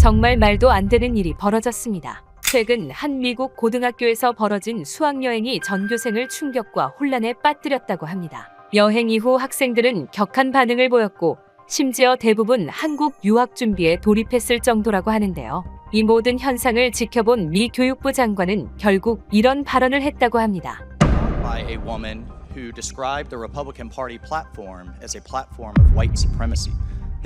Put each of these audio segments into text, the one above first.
정말 말도 안 되는 일이 벌어졌습니다. 최근 한 미국 고등학교에서 벌어진 수학여행이 전교생을 충격과 혼란에 빠뜨렸다고 합니다. 여행 이후 학생들은 격한 반응을 보였고 심지어 대부분 한국 유학 준비에 돌입했을 정도라고 하는데요. 이 모든 현상을 지켜본 미 교육부 장관은 결국 이런 발언을 했다고 합니다. By a woman who described the Republican Party platform as a platform of white supremacy.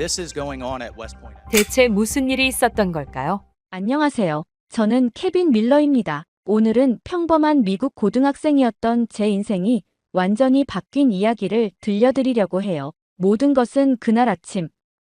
This is going on at West Point. 대체 무슨 일이 있었던 걸까요? 안녕하세요. 저는 케빈 밀러입니다. 오늘은 평범한 미국 고등학생이었던 제 인생이 완전히 바뀐 이야기를 들려드리려고 해요. 모든 것은 그날 아침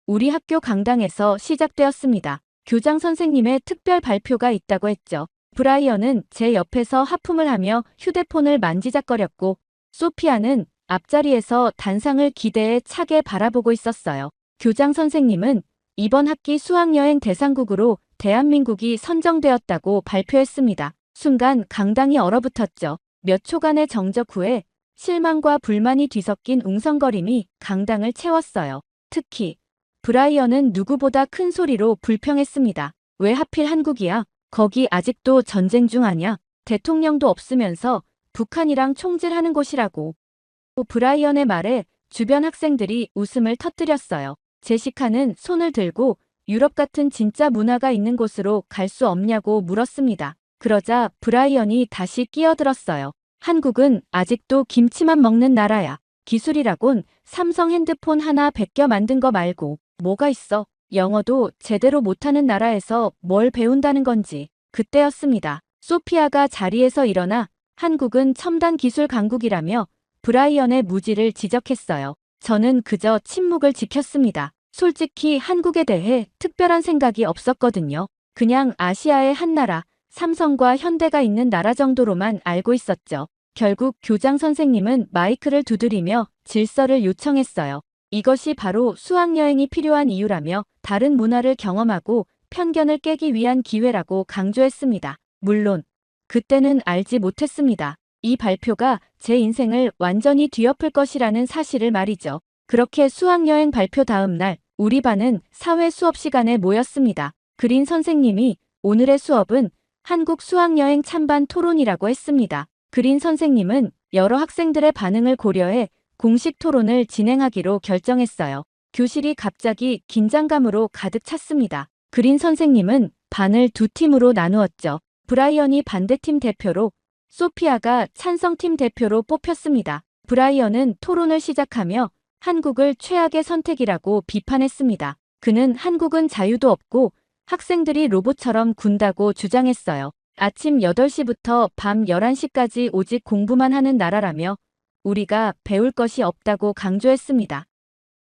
우리 학교 강당에서 시작되었습니다. 교장 선생님의 특별 발표가 있다고 했죠. 브라이언은 제 옆에서 하품을 하며 휴대폰을 만지작거렸고 소피아는 앞자리에서 단상을 기대에 차게 바라보고 있었어요. 교장 선생님은 이번 학기 수학여행 대상국으로 대한민국이 선정되었다고 발표했습니다. 순간 강당이 얼어붙었죠. 몇 초간의 정적 후에 실망과 불만이 뒤섞인 웅성거림이 강당을 채웠어요. 특히 브라이언은 누구보다 큰 소리로 불평했습니다. 왜 하필 한국이야? 거기 아직도 전쟁 중 아냐? 대통령도 없으면서 북한이랑 총질하는 곳이라고. 브라이언의 말에 주변 학생들이 웃음을 터뜨렸어요. 제시카는 손을 들고 유럽 같은 진짜 문화가 있는 곳으로 갈 수 없냐고 물었습니다. 그러자 브라이언이 다시 끼어들었어요. 한국은 아직도 김치만 먹는 나라야. 기술이라곤 삼성 핸드폰 하나 베껴 만든 거 말고 뭐가 있어? 영어도 제대로 못하는 나라에서 뭘 배운다는 건지. 그때였습니다. 소피아가 자리에서 일어나 한국은 첨단 기술 강국이라며 브라이언의 무지를 지적했어요. 저는 그저 침묵을 지켰습니다. 솔직히 한국에 대해 특별한 생각이 없었거든요. 그냥 아시아의 한 나라, 삼성과 현대가 있는 나라 정도로만 알고 있었죠. 결국 교장 선생님은 마이크를 두드리며 질서를 요청했어요. 이것이 바로 수학여행이 필요한 이유라며 다른 문화를 경험하고 편견을 깨기 위한 기회라고 강조했습니다. 물론 그때는 알지 못했습니다. 이 발표가 제 인생을 완전히 뒤엎을 것이라는 사실을 말이죠. 그렇게 수학여행 발표 다음 날 우리 반은 사회 수업 시간에 모였습니다. 그린 선생님이 오늘의 수업은 한국 수학여행 찬반 토론이라고 했습니다. 그린 선생님은 여러 학생들의 반응을 고려해 공식 토론을 진행하기로 결정했어요. 교실이 갑자기 긴장감으로 가득 찼습니다. 그린 선생님은 반을 두 팀으로 나누었죠. 브라이언이 반대팀 대표로, 소피아가 찬성팀 대표로 뽑혔습니다. 브라이언은 토론을 시작하며 한국을 최악의 선택이라고 비판했습니다. 그는 한국은 자유도 없고 학생들이 로봇처럼 군다고 주장했어요. 아침 8시부터 밤 11시까지 오직 공부만 하는 나라라며 우리가 배울 것이 없다고 강조했습니다.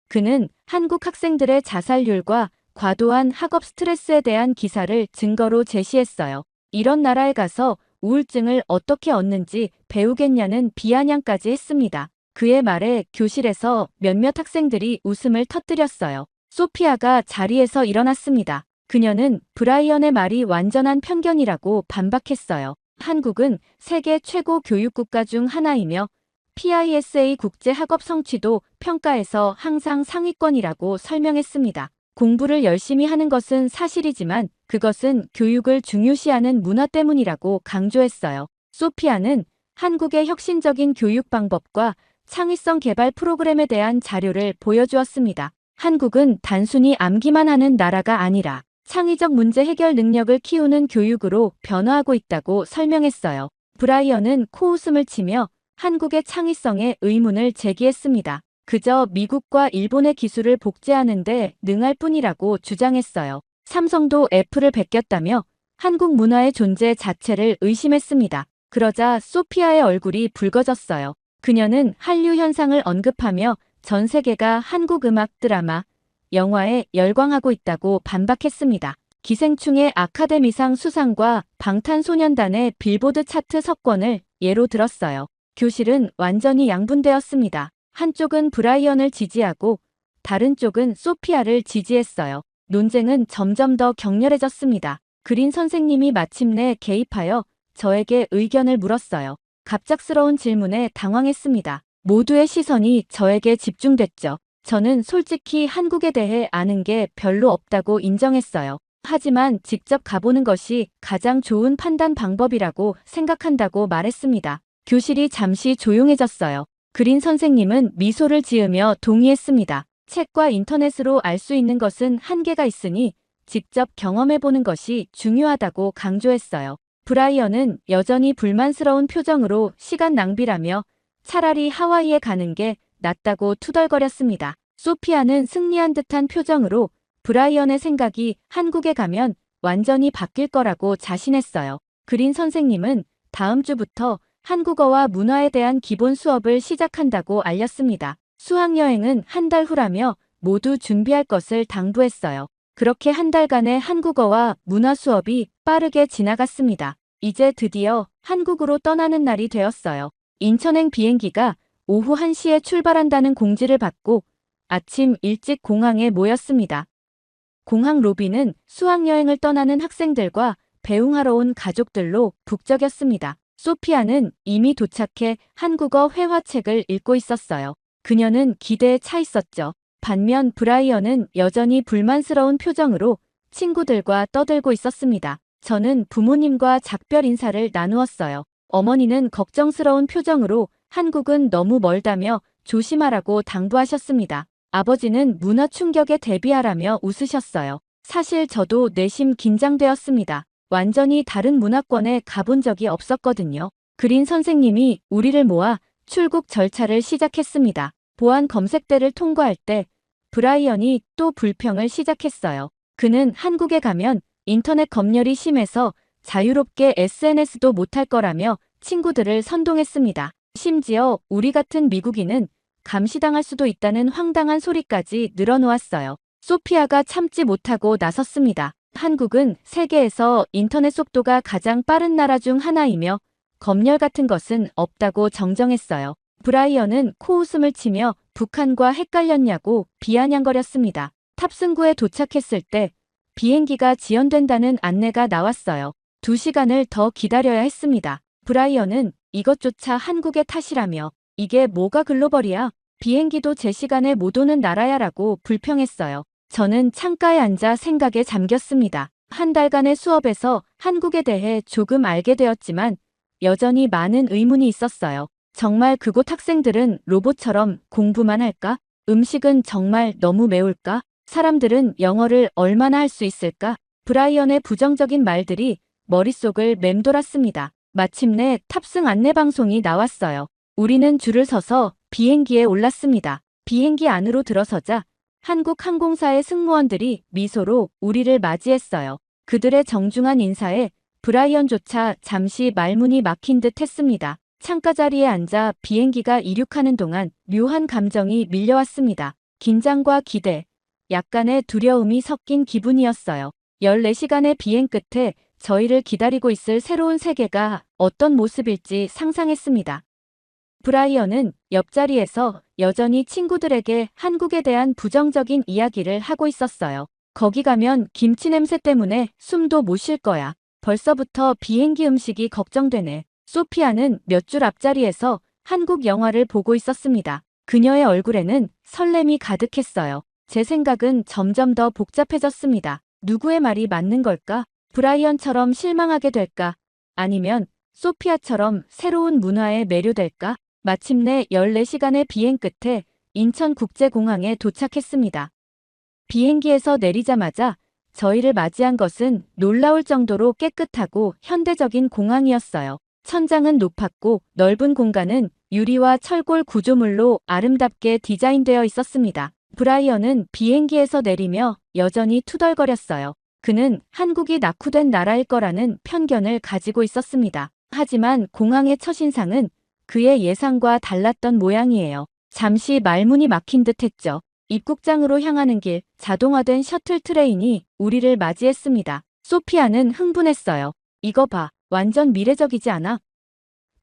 그는 한국 학생들의 자살률과 과도한 학업 스트레스에 대한 기사를 증거로 제시했어요. 이런 나라에 가서 우울증을 어떻게 얻는지 배우겠냐는 비아냥까지 했습니다. 그의 말에 교실에서 몇몇 학생들이 웃음을 터뜨렸어요. 소피아가 자리에서 일어났습니다. 그녀는 브라이언의 말이 완전한 편견이라고 반박했어요. 한국은 세계 최고 교육국가 중 하나이며 PISA 국제학업 성취도 평가에서 항상 상위권이라고 설명했습니다. 공부를 열심히 하는 것은 사실이지만 그것은 교육을 중요시하는 문화 때문이라고 강조했어요. 소피아는 한국의 혁신적인 교육 방법과 창의성 개발 프로그램에 대한 자료를 보여주었습니다. 한국은 단순히 암기만 하는 나라가 아니라 창의적 문제 해결 능력을 키우는 교육으로 변화하고 있다고 설명했어요. 브라이언은 코웃음을 치며 한국의 창의성에 의문을 제기했습니다. 그저 미국과 일본의 기술을 복제하는 데 능할 뿐이라고 주장했어요. 삼성도 애플을 베꼈다며 한국 문화의 존재 자체를 의심했습니다. 그러자 소피아의 얼굴이 붉어졌어요. 그녀는 한류 현상을 언급하며 전 세계가 한국 음악, 드라마, 영화에 열광하고 있다고 반박했습니다. 기생충의 아카데미상 수상과 방탄소년단의 빌보드 차트 석권을 예로 들었어요. 교실은 완전히 양분되었습니다. 한쪽은 브라이언을 지지하고 다른 쪽은 소피아를 지지했어요. 논쟁은 점점 더 격렬해졌습니다. 그린 선생님이 마침내 개입하여 저에게 의견을 물었어요. 갑작스러운 질문에 당황했습니다. 모두의 시선이 저에게 집중됐죠. 저는 솔직히 한국에 대해 아는 게 별로 없다고 인정했어요. 하지만 직접 가보는 것이 가장 좋은 판단 방법이라고 생각한다고 말했습니다. 교실이 잠시 조용해졌어요. 그린 선생님은 미소를 지으며 동의했습니다. 책과 인터넷으로 알 수 있는 것은 한계가 있으니 직접 경험해보는 것이 중요하다고 강조했어요. 브라이언은 여전히 불만스러운 표정으로 시간 낭비라며 차라리 하와이에 가는 게 낫다고 투덜거렸습니다. 소피아는 승리한 듯한 표정으로 브라이언의 생각이 한국에 가면 완전히 바뀔 거라고 자신했어요. 그린 선생님은 다음 주부터 한국어와 문화에 대한 기본 수업을 시작한다고 알렸습니다. 수학여행은 한 달 후라며 모두 준비할 것을 당부했어요. 그렇게 한 달간의 한국어와 문화 수업이 빠르게 지나갔습니다. 이제 드디어 한국으로 떠나는 날이 되었어요. 인천행 비행기가 오후 1시에 출발한다는 공지를 받고 아침 일찍 공항에 모였습니다. 공항 로비는 수학여행을 떠나는 학생들과 배웅하러 온 가족들로 북적였습니다. 소피아는 이미 도착해 한국어 회화책을 읽고 있었어요. 그녀는 기대에 차 있었죠. 반면 브라이언은 여전히 불만스러운 표정으로 친구들과 떠들고 있었습니다. 저는 부모님과 작별 인사를 나누었어요. 어머니는 걱정스러운 표정으로 한국은 너무 멀다며 조심하라고 당부하셨습니다. 아버지는 문화 충격에 대비하라며 웃으셨어요. 사실 저도 내심 긴장되었습니다. 완전히 다른 문화권에 가본 적이 없었거든요. 그린 선생님이 우리를 모아 출국 절차를 시작했습니다. 보안 검색대를 통과할 때 브라이언이 또 불평을 시작했어요. 그는 한국에 가면 인터넷 검열이 심해서 자유롭게 SNS도 못할 거라며 친구들을 선동했습니다. 심지어 우리 같은 미국인은 감시당할 수도 있다는 황당한 소리까지 늘어놓았어요. 소피아가 참지 못하고 나섰습니다. 한국은 세계에서 인터넷 속도가 가장 빠른 나라 중 하나이며 검열 같은 것은 없다고 정정했어요. 브라이언은 코웃음을 치며 북한과 헷갈렸냐고 비아냥거렸습니다. 탑승구에 도착했을 때 비행기가 지연된다는 안내가 나왔어요. 2시간을 더 기다려야 했습니다. 브라이언은 이것조차 한국의 탓이라며 이게 뭐가 글로벌이야? 비행기도 제 시간에 못 오는 나라야라고 불평했어요. 저는 창가에 앉아 생각에 잠겼습니다. 한 달간의 수업에서 한국에 대해 조금 알게 되었지만 여전히 많은 의문이 있었어요. 정말 그곳 학생들은 로봇처럼 공부만 할까? 음식은 정말 너무 매울까? 사람들은 영어를 얼마나 할 수 있을까? 브라이언의 부정적인 말들이 머릿속을 맴돌았습니다. 마침내 탑승 안내 방송이 나왔어요. 우리는 줄을 서서 비행기에 올랐습니다. 비행기 안으로 들어서자 한국 항공사의 승무원들이 미소로 우리를 맞이했어요. 그들의 정중한 인사에 브라이언조차 잠시 말문이 막힌 듯 했습니다. 창가 자리에 앉아 비행기가 이륙하는 동안 묘한 감정이 밀려왔습니다. 긴장과 기대, 약간의 두려움이 섞인 기분이었어요. 14시간의 비행 끝에 저희를 기다리고 있을 새로운 세계가 어떤 모습일지 상상했습니다. 브라이언은 옆자리에서 여전히 친구들에게 한국에 대한 부정적인 이야기를 하고 있었어요. 거기 가면 김치 냄새 때문에 숨도 못 쉴 거야. 벌써부터 비행기 음식이 걱정되네. 소피아는 몇 줄 앞자리에서 한국 영화를 보고 있었습니다. 그녀의 얼굴에는 설렘이 가득했어요. 제 생각은 점점 더 복잡해졌습니다. 누구의 말이 맞는 걸까? 브라이언처럼 실망하게 될까? 아니면 소피아처럼 새로운 문화에 매료될까? 마침내 14시간의 비행 끝에 인천국제공항에 도착했습니다. 비행기에서 내리자마자 저희를 맞이한 것은 놀라울 정도로 깨끗하고 현대적인 공항이었어요. 천장은 높았고 넓은 공간은 유리와 철골 구조물로 아름답게 디자인되어 있었습니다. 브라이언은 비행기에서 내리며 여전히 투덜거렸어요. 그는 한국이 낙후된 나라일 거라는 편견을 가지고 있었습니다. 하지만 공항의 첫인상은 그의 예상과 달랐던 모양이에요. 잠시 말문이 막힌 듯 했죠. 입국장으로 향하는 길, 자동화된 셔틀 트레인이 우리를 맞이했습니다. 소피아는 흥분했어요. 이거 봐, 완전 미래적이지 않아?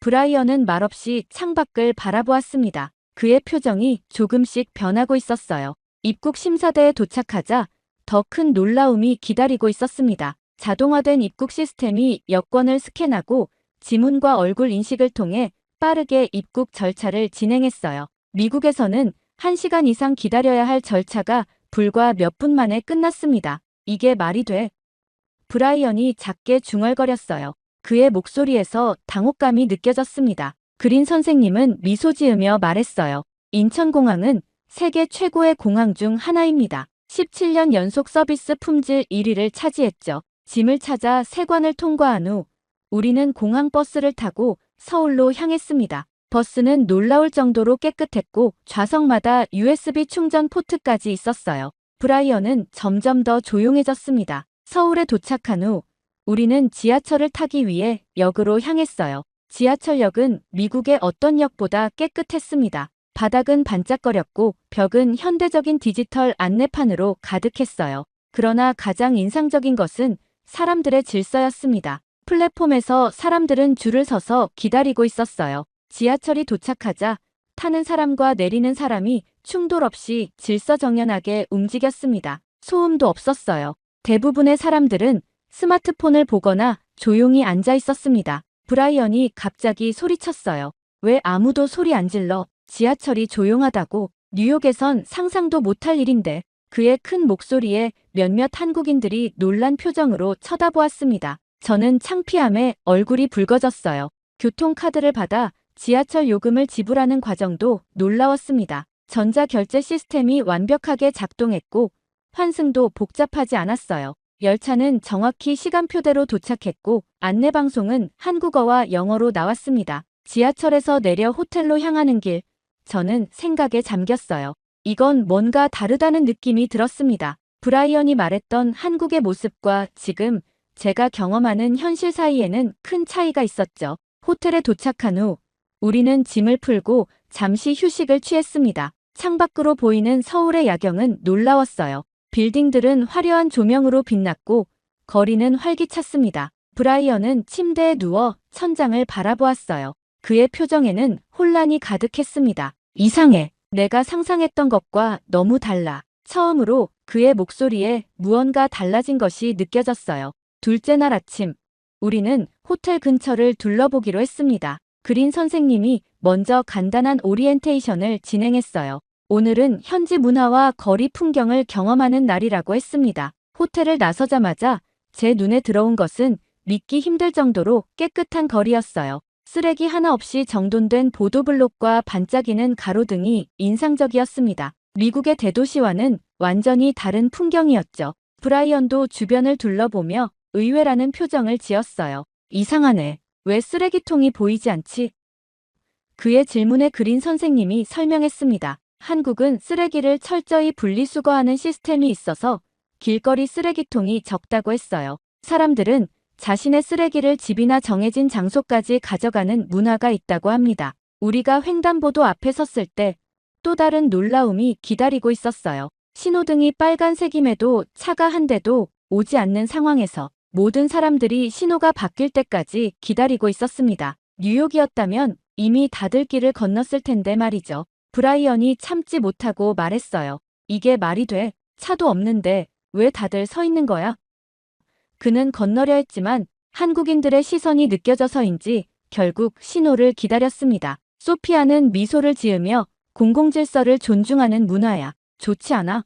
브라이언은 말없이 창밖을 바라보았습니다. 그의 표정이 조금씩 변하고 있었어요. 입국 심사대에 도착하자 더 큰 놀라움이 기다리고 있었습니다. 자동화된 입국 시스템이 여권을 스캔하고 지문과 얼굴 인식을 통해 빠르게 입국 절차를 진행했어요. 미국에서는 1시간 이상 기다려야 할 절차가 불과 몇 분 만에 끝났습니다. 이게 말이 돼? 브라이언이 작게 중얼거렸어요. 그의 목소리에서 당혹감이 느껴졌습니다. 그린 선생님은 미소 지으며 말했어요. 인천공항은 세계 최고의 공항 중 하나입니다. 17년 연속 서비스 품질 1위를 차지했죠. 짐을 찾아 세관을 통과한 후 우리는 공항 버스를 타고 서울로 향했습니다. 버스는 놀라울 정도로 깨끗했고 좌석마다 USB 충전 포트까지 있었어요. 브라이언은 점점 더 조용해졌습니다. 서울에 도착한 후 우리는 지하철을 타기 위해 역으로 향했어요. 지하철역은 미국의 어떤 역보다 깨끗했습니다. 바닥은 반짝거렸고 벽은 현대적인 디지털 안내판으로 가득했어요. 그러나 가장 인상적인 것은 사람들의 질서였습니다. 플랫폼에서 사람들은 줄을 서서 기다리고 있었어요. 지하철이 도착하자 타는 사람과 내리는 사람이 충돌 없이 질서정연하게 움직였습니다. 소음도 없었어요. 대부분의 사람들은 스마트폰을 보거나 조용히 앉아 있었습니다. 브라이언이 갑자기 소리쳤어요. 왜 아무도 소리 안 질러? 지하철이 조용하다고. 뉴욕에선 상상도 못할 일인데. 그의 큰 목소리에 몇몇 한국인들이 놀란 표정으로 쳐다보았습니다. 저는 창피함에 얼굴이 붉어졌어요. 교통카드를 받아 지하철 요금을 지불하는 과정도 놀라웠습니다. 전자결제 시스템이 완벽하게 작동했고 환승도 복잡하지 않았어요. 열차는 정확히 시간표대로 도착했고 안내방송은 한국어와 영어로 나왔습니다. 지하철에서 내려 호텔로 향하는 길, 저는 생각에 잠겼어요. 이건 뭔가 다르다는 느낌이 들었습니다. 브라이언이 말했던 한국의 모습과 지금 제가 경험하는 현실 사이에는 큰 차이가 있었죠. 호텔에 도착한 후 우리는 짐을 풀고 잠시 휴식을 취했습니다. 창밖으로 보이는 서울의 야경은 놀라웠어요. 빌딩들은 화려한 조명으로 빛났고 거리는 활기찼습니다. 브라이언은 침대에 누워 천장을 바라보았어요. 그의 표정에는 혼란이 가득했습니다. 이상해. 내가 상상했던 것과 너무 달라. 처음으로 그의 목소리에 무언가 달라진 것이 느껴졌어요. 둘째 날 아침, 우리는 호텔 근처를 둘러보기로 했습니다. 그린 선생님이 먼저 간단한 오리엔테이션을 진행했어요. 오늘은 현지 문화와 거리 풍경을 경험하는 날이라고 했습니다. 호텔을 나서자마자 제 눈에 들어온 것은 믿기 힘들 정도로 깨끗한 거리였어요. 쓰레기 하나 없이 정돈된 보도블록과 반짝이는 가로등이 인상적이었습니다. 미국의 대도시와는 완전히 다른 풍경이었죠. 브라이언도 주변을 둘러보며 의외라는 표정을 지었어요. 이상하네. 왜 쓰레기통이 보이지 않지? 그의 질문에 그린 선생님이 설명했습니다. 한국은 쓰레기를 철저히 분리수거하는 시스템이 있어서 길거리 쓰레기통이 적다고 했어요. 사람들은 자신의 쓰레기를 집이나 정해진 장소까지 가져가는 문화가 있다고 합니다. 우리가 횡단보도 앞에 섰을 때 또 다른 놀라움이 기다리고 있었어요. 신호등이 빨간색임에도 차가 한 대도 오지 않는 상황에서 모든 사람들이 신호가 바뀔 때까지 기다리고 있었습니다. 뉴욕이었다면 이미 다들 길을 건넜을 텐데 말이죠. 브라이언이 참지 못하고 말했어요. 이게 말이 돼? 차도 없는데 왜 다들 서 있는 거야? 그는 건너려 했지만 한국인들의 시선이 느껴져서인지 결국 신호를 기다렸습니다. 소피아는 미소를 지으며 공공질서를 존중하는 문화야. 좋지 않아?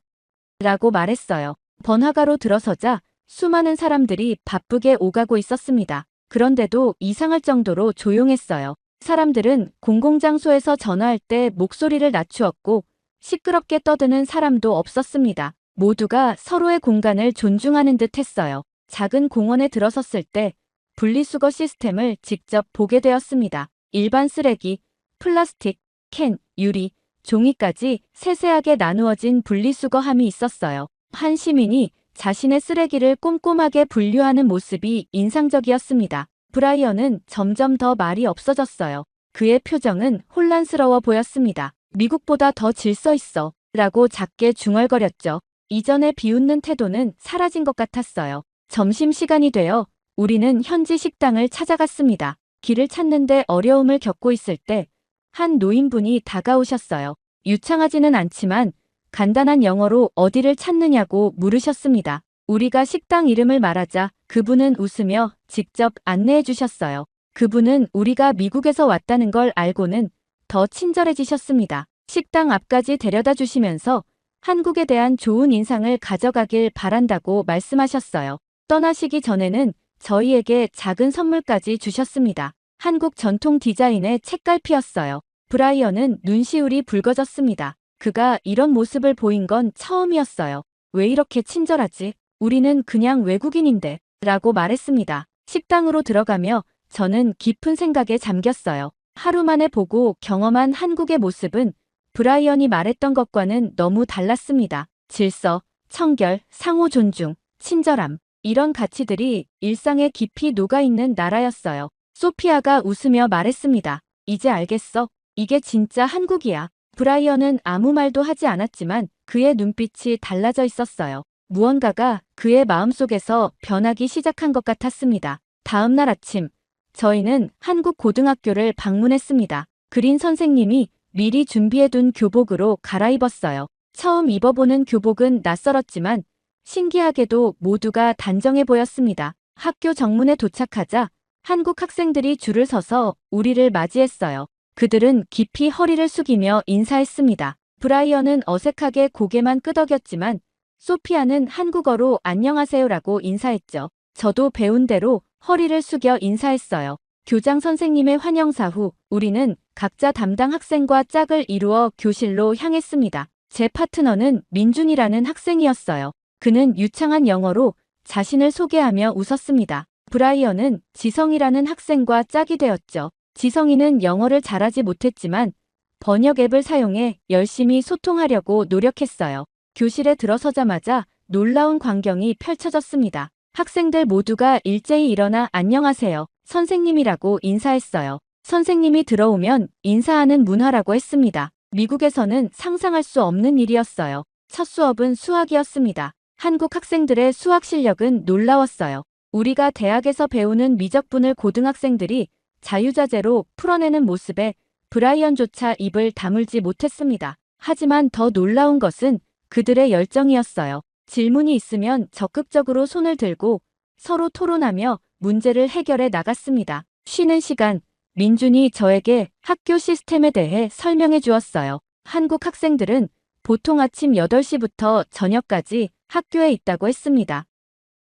라고 말했어요. 번화가로 들어서자 수많은 사람들이 바쁘게 오가고 있었습니다. 그런데도 이상할 정도로 조용했어요. 사람들은 공공장소에서 전화할 때 목소리를 낮추었고 시끄럽게 떠드는 사람도 없었습니다. 모두가 서로의 공간을 존중하는 듯 했어요. 작은 공원에 들어섰을 때 분리수거 시스템을 직접 보게 되었습니다. 일반 쓰레기, 플라스틱, 캔, 유리, 종이까지 세세하게 나누어진 분리수거함이 있었어요. 한 시민이 자신의 쓰레기를 꼼꼼하게 분류하는 모습이 인상적이었습니다. 브라이언은 점점 더 말이 없어졌어요. 그의 표정은 혼란스러워 보였습니다. 미국보다 더 질서 있어 라고 작게 중얼거렸죠. 이전의 비웃는 태도는 사라진 것 같았어요. 점심시간이 되어 우리는 현지 식당을 찾아갔습니다. 길을 찾는데 어려움을 겪고 있을 때 한 노인분이 다가오셨어요. 유창하지는 않지만 간단한 영어로 어디를 찾느냐고 물으셨습니다. 우리가 식당 이름을 말하자 그분은 웃으며 직접 안내해 주셨어요. 그분은 우리가 미국에서 왔다는 걸 알고는 더 친절해지셨습니다. 식당 앞까지 데려다 주시면서 한국에 대한 좋은 인상을 가져가길 바란다고 말씀하셨어요. 떠나시기 전에는 저희에게 작은 선물까지 주셨습니다. 한국 전통 디자인의 책갈피였어요. 브라이언은 눈시울이 붉어졌습니다. 그가 이런 모습을 보인 건 처음이었어요. 왜 이렇게 친절하지? 우리는 그냥 외국인인데 라고 말했습니다. 식당으로 들어가며 저는 깊은 생각에 잠겼어요. 하루 만에 보고 경험한 한국의 모습은 브라이언이 말했던 것과는 너무 달랐습니다. 질서, 청결, 상호 존중, 친절함. 이런 가치들이 일상에 깊이 녹아있는 나라였어요. 소피아가 웃으며 말했습니다. 이제 알겠어. 이게 진짜 한국이야. 브라이언은 아무 말도 하지 않았지만 그의 눈빛이 달라져 있었어요. 무언가가 그의 마음속에서 변하기 시작한 것 같았습니다. 다음 날 아침, 저희는 한국 고등학교를 방문했습니다. 그린 선생님이 미리 준비해둔 교복으로 갈아입었어요. 처음 입어보는 교복은 낯설었지만 신기하게도 모두가 단정해 보였습니다. 학교 정문에 도착하자 한국 학생들이 줄을 서서 우리를 맞이했어요. 그들은 깊이 허리를 숙이며 인사했습니다. 브라이언은 어색하게 고개만 끄덕였지만 소피아는 한국어로 안녕하세요라고 인사했죠. 저도 배운 대로 허리를 숙여 인사했어요. 교장 선생님의 환영사 후 우리는 각자 담당 학생과 짝을 이루어 교실로 향했습니다. 제 파트너는 민준이라는 학생이었어요. 그는 유창한 영어로 자신을 소개하며 웃었습니다. 브라이언은 지성이라는 학생과 짝이 되었죠. 지성이는 영어를 잘하지 못했지만 번역 앱을 사용해 열심히 소통하려고 노력했어요. 교실에 들어서자마자 놀라운 광경이 펼쳐졌습니다. 학생들 모두가 일제히 일어나 안녕하세요, 선생님이라고 인사했어요. 선생님이 들어오면 인사하는 문화라고 했습니다. 미국에서는 상상할 수 없는 일이었어요. 첫 수업은 수학이었습니다. 한국 학생들의 수학 실력은 놀라웠어요. 우리가 대학에서 배우는 미적분을 고등학생들이 자유자재로 풀어내는 모습에 브라이언조차 입을 다물지 못했습니다. 하지만 더 놀라운 것은 그들의 열정이었어요. 질문이 있으면 적극적으로 손을 들고 서로 토론하며 문제를 해결해 나갔습니다. 쉬는 시간, 민준이 저에게 학교 시스템에 대해 설명해 주었어요. 한국 학생들은 보통 아침 8시부터 저녁까지 학교에 있다고 했습니다.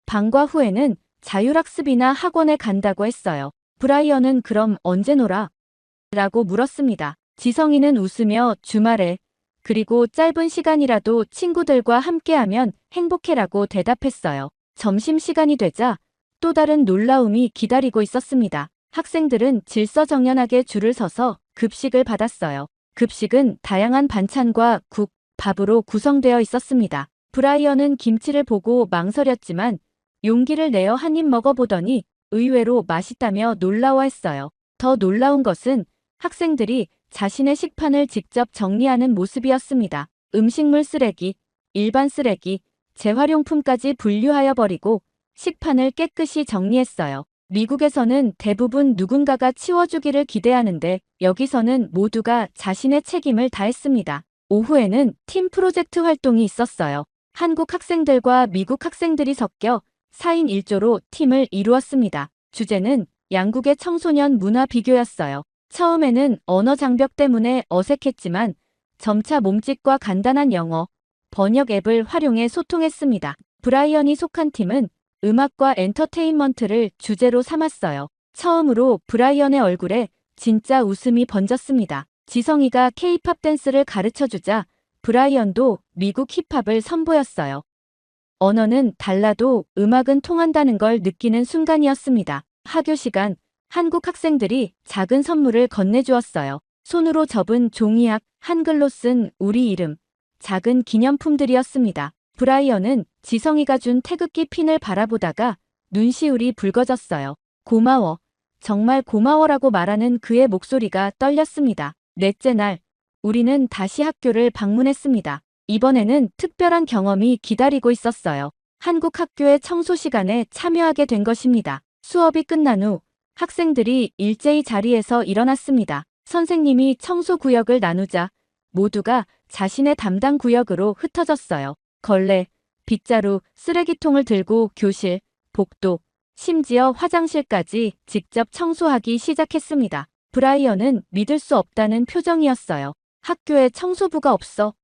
방과 후에는 자율학습이나 학원에 간다고 했어요. 브라이언은 그럼 언제 놀아? 라고 물었습니다. 지성이는 웃으며 주말에, 그리고 짧은 시간이라도 친구들과 함께하면 행복해라고 대답했어요. 점심시간이 되자 또 다른 놀라움이 기다리고 있었습니다. 학생들은 질서정연하게 줄을 서서 급식을 받았어요. 급식은 다양한 반찬과 국, 밥으로 구성되어 있었습니다. 브라이언은 김치를 보고 망설였지만 용기를 내어 한 입 먹어보더니 의외로 맛있다며 놀라워했어요. 더 놀라운 것은 학생들이 자신의 식판을 직접 정리하는 모습이었습니다. 음식물 쓰레기, 일반 쓰레기, 재활용품까지 분류하여 버리고 식판을 깨끗이 정리했어요. 미국에서는 대부분 누군가가 치워주기를 기대하는데 여기서는 모두가 자신의 책임을 다했습니다. 오후에는 팀 프로젝트 활동이 있었어요. 한국 학생들과 미국 학생들이 섞여 4인 1조로 팀을 이루었습니다. 주제는 양국의 청소년 문화 비교였어요. 처음에는 언어 장벽 때문에 어색했지만 점차 몸짓과 간단한 영어, 번역 앱을 활용해 소통했습니다. 브라이언이 속한 팀은 음악과 엔터테인먼트를 주제로 삼았어요. 처음으로 브라이언의 얼굴에 진짜 웃음이 번졌습니다. 지성이가 K-팝 댄스를 가르쳐주자 브라이언도 미국 힙합을 선보였어요. 언어는 달라도 음악은 통한다는 걸 느끼는 순간이었습니다. 하교 시간, 한국 학생들이 작은 선물을 건네주었어요. 손으로 접은 종이약, 한글로 쓴 우리 이름, 작은 기념품들이었습니다. 브라이언은 지성이가 준 태극기 핀을 바라보다가 눈시울이 붉어졌어요. 고마워. 정말 고마워라고 말하는 그의 목소리가 떨렸습니다. 넷째 날, 우리는 다시 학교를 방문했습니다. 이번에는 특별한 경험이 기다리고 있었어요. 한국 학교의 청소 시간에 참여하게 된 것입니다. 수업이 끝난 후 학생들이 일제히 자리에서 일어났습니다. 선생님이 청소 구역을 나누자 모두가 자신의 담당 구역으로 흩어졌어요. 걸레, 빗자루, 쓰레기통을 들고 교실, 복도, 심지어 화장실까지 직접 청소하기 시작했습니다. 브라이언은 믿을 수 없다는 표정이었어요. 학교에 청소부가 없어?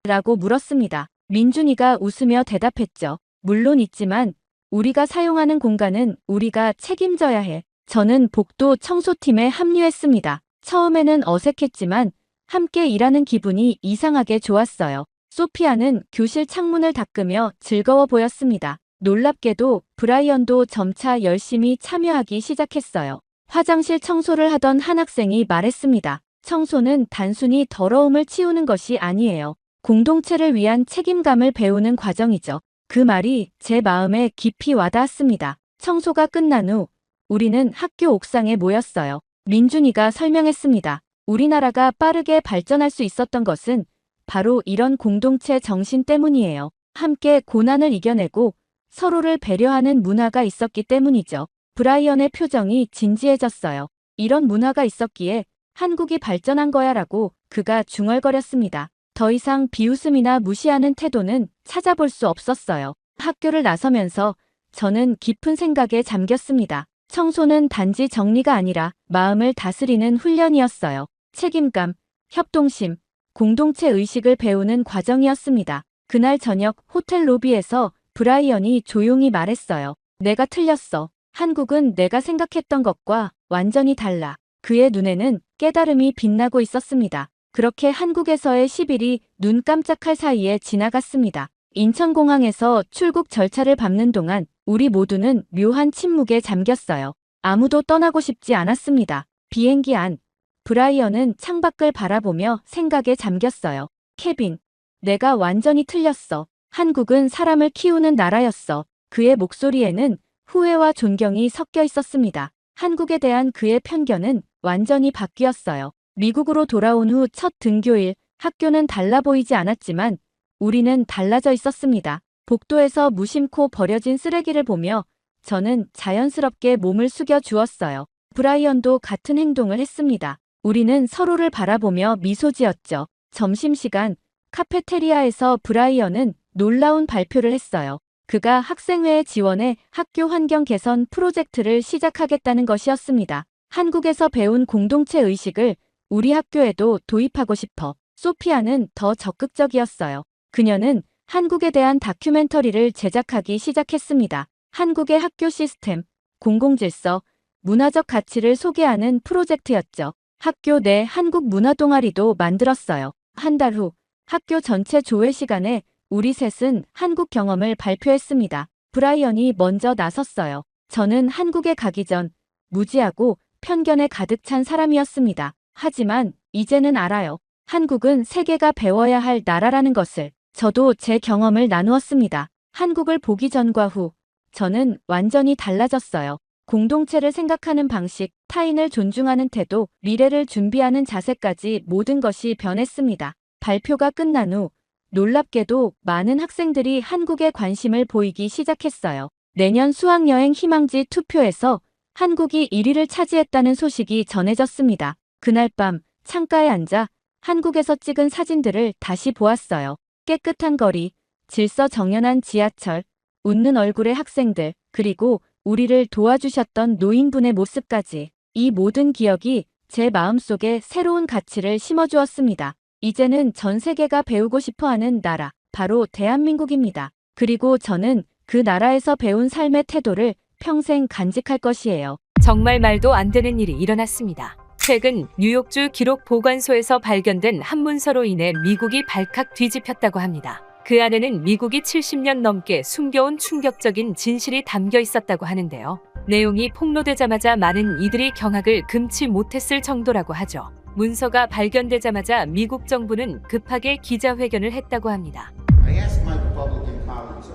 라고 물었습니다. 민준이가 웃으며 대답했죠. 물론 있지만 우리가 사용하는 공간은 우리가 책임져야 해. 저는 복도 청소팀에 합류했습니다. 처음에는 어색했지만 함께 일하는 기분이 이상하게 좋았어요. 소피아는 교실 창문을 닦으며 즐거워 보였습니다. 놀랍게도 브라이언도 점차 열심히 참여하기 시작했어요. 화장실 청소를 하던 한 학생이 말했습니다. 청소는 단순히 더러움을 치우는 것이 아니에요. 공동체를 위한 책임감을 배우는 과정이죠. 그 말이 제 마음에 깊이 와닿았습니다. 청소가 끝난 후 우리는 학교 옥상에 모였어요. 민준이가 설명했습니다. 우리나라가 빠르게 발전할 수 있었던 것은 바로 이런 공동체 정신 때문이에요. 함께 고난을 이겨내고 서로를 배려하는 문화가 있었기 때문이죠. 브라이언의 표정이 진지해졌어요. 이런 문화가 있었기에 한국이 발전한 거야라고 그가 중얼거렸습니다. 더 이상 비웃음이나 무시하는 태도는 찾아볼 수 없었어요. 학교를 나서면서 저는 깊은 생각에 잠겼습니다. 청소는 단지 정리가 아니라 마음을 다스리는 훈련이었어요. 책임감, 협동심, 공동체 의식을 배우는 과정이었습니다. 그날 저녁 호텔 로비에서 브라이언이 조용히 말했어요. 내가 틀렸어. 한국은 내가 생각했던 것과 완전히 달라. 그의 눈에는 깨달음이 빛나고 있었습니다. 그렇게 한국에서의 10일이 눈 깜짝할 사이에 지나갔습니다. 인천공항에서 출국 절차를 밟는 동안 우리 모두는 묘한 침묵에 잠겼어요. 아무도 떠나고 싶지 않았습니다. 비행기 안, 브라이언은 창밖을 바라보며 생각에 잠겼어요. 케빈, 내가 완전히 틀렸어. 한국은 사람을 키우는 나라였어. 그의 목소리에는 후회와 존경이 섞여 있었습니다. 한국에 대한 그의 편견은 완전히 바뀌었어요. 미국으로 돌아온 후 첫 등교일, 학교는 달라 보이지 않았지만 우리는 달라져 있었습니다. 복도에서 무심코 버려진 쓰레기를 보며 저는 자연스럽게 몸을 숙여 주었어요. 브라이언도 같은 행동을 했습니다. 우리는 서로를 바라보며 미소 지었죠. 점심시간, 카페테리아에서 브라이언은 놀라운 발표를 했어요. 그가 학생회에 지원해 학교 환경 개선 프로젝트를 시작하겠다는 것이었습니다. 한국에서 배운 공동체 의식을 우리 학교에도 도입하고 싶어. 소피아는 더 적극적이었어요. 그녀는 한국에 대한 다큐멘터리를 제작하기 시작했습니다. 한국의 학교 시스템, 공공질서, 문화적 가치를 소개하는 프로젝트였죠. 학교 내 한국 문화 동아리도 만들었어요. 한 달 후 학교 전체 조회 시간에 우리 셋은 한국 경험을 발표했습니다. 브라이언이 먼저 나섰어요. 저는 한국에 가기 전 무지하고 편견에 가득 찬 사람이었습니다. 하지만 이제는 알아요. 한국은 세계가 배워야 할 나라라는 것을. 저도 제 경험을 나누었습니다. 한국을 보기 전과 후 저는 완전히 달라졌어요. 공동체를 생각하는 방식, 타인을 존중하는 태도, 미래를 준비하는 자세까지 모든 것이 변했습니다. 발표가 끝난 후 놀랍게도 많은 학생들이 한국에 관심을 보이기 시작했어요. 내년 수학여행 희망지 투표에서 한국이 1위를 차지했다는 소식이 전해졌습니다. 그날 밤 창가에 앉아 한국에서 찍은 사진들을 다시 보았어요. 깨끗한 거리, 질서 정연한 지하철, 웃는 얼굴의 학생들, 그리고 우리를 도와주셨던 노인분의 모습까지. 이 모든 기억이 제 마음속에 새로운 가치를 심어주었습니다. 이제는 전 세계가 배우고 싶어하는 나라, 바로 대한민국입니다. 그리고 저는 그 나라에서 배운 삶의 태도를 평생 간직할 것이에요. 정말 말도 안 되는 일이 일어났습니다. 최근 뉴욕주 기록 보관소에서 발견된 한 문서로 인해 미국이 발칵 뒤집혔다고 합니다. 그 안에는 미국이 70년 넘게 숨겨온 충격적인 진실이 담겨 있었다고 하는데요. 내용이 폭로되자마자 많은 이들이 경악을 금치 못했을 정도라고 하죠. 문서가 발견되자마자 미국 정부는 급하게 기자회견을 했다고 합니다. I asked my Republican colleagues,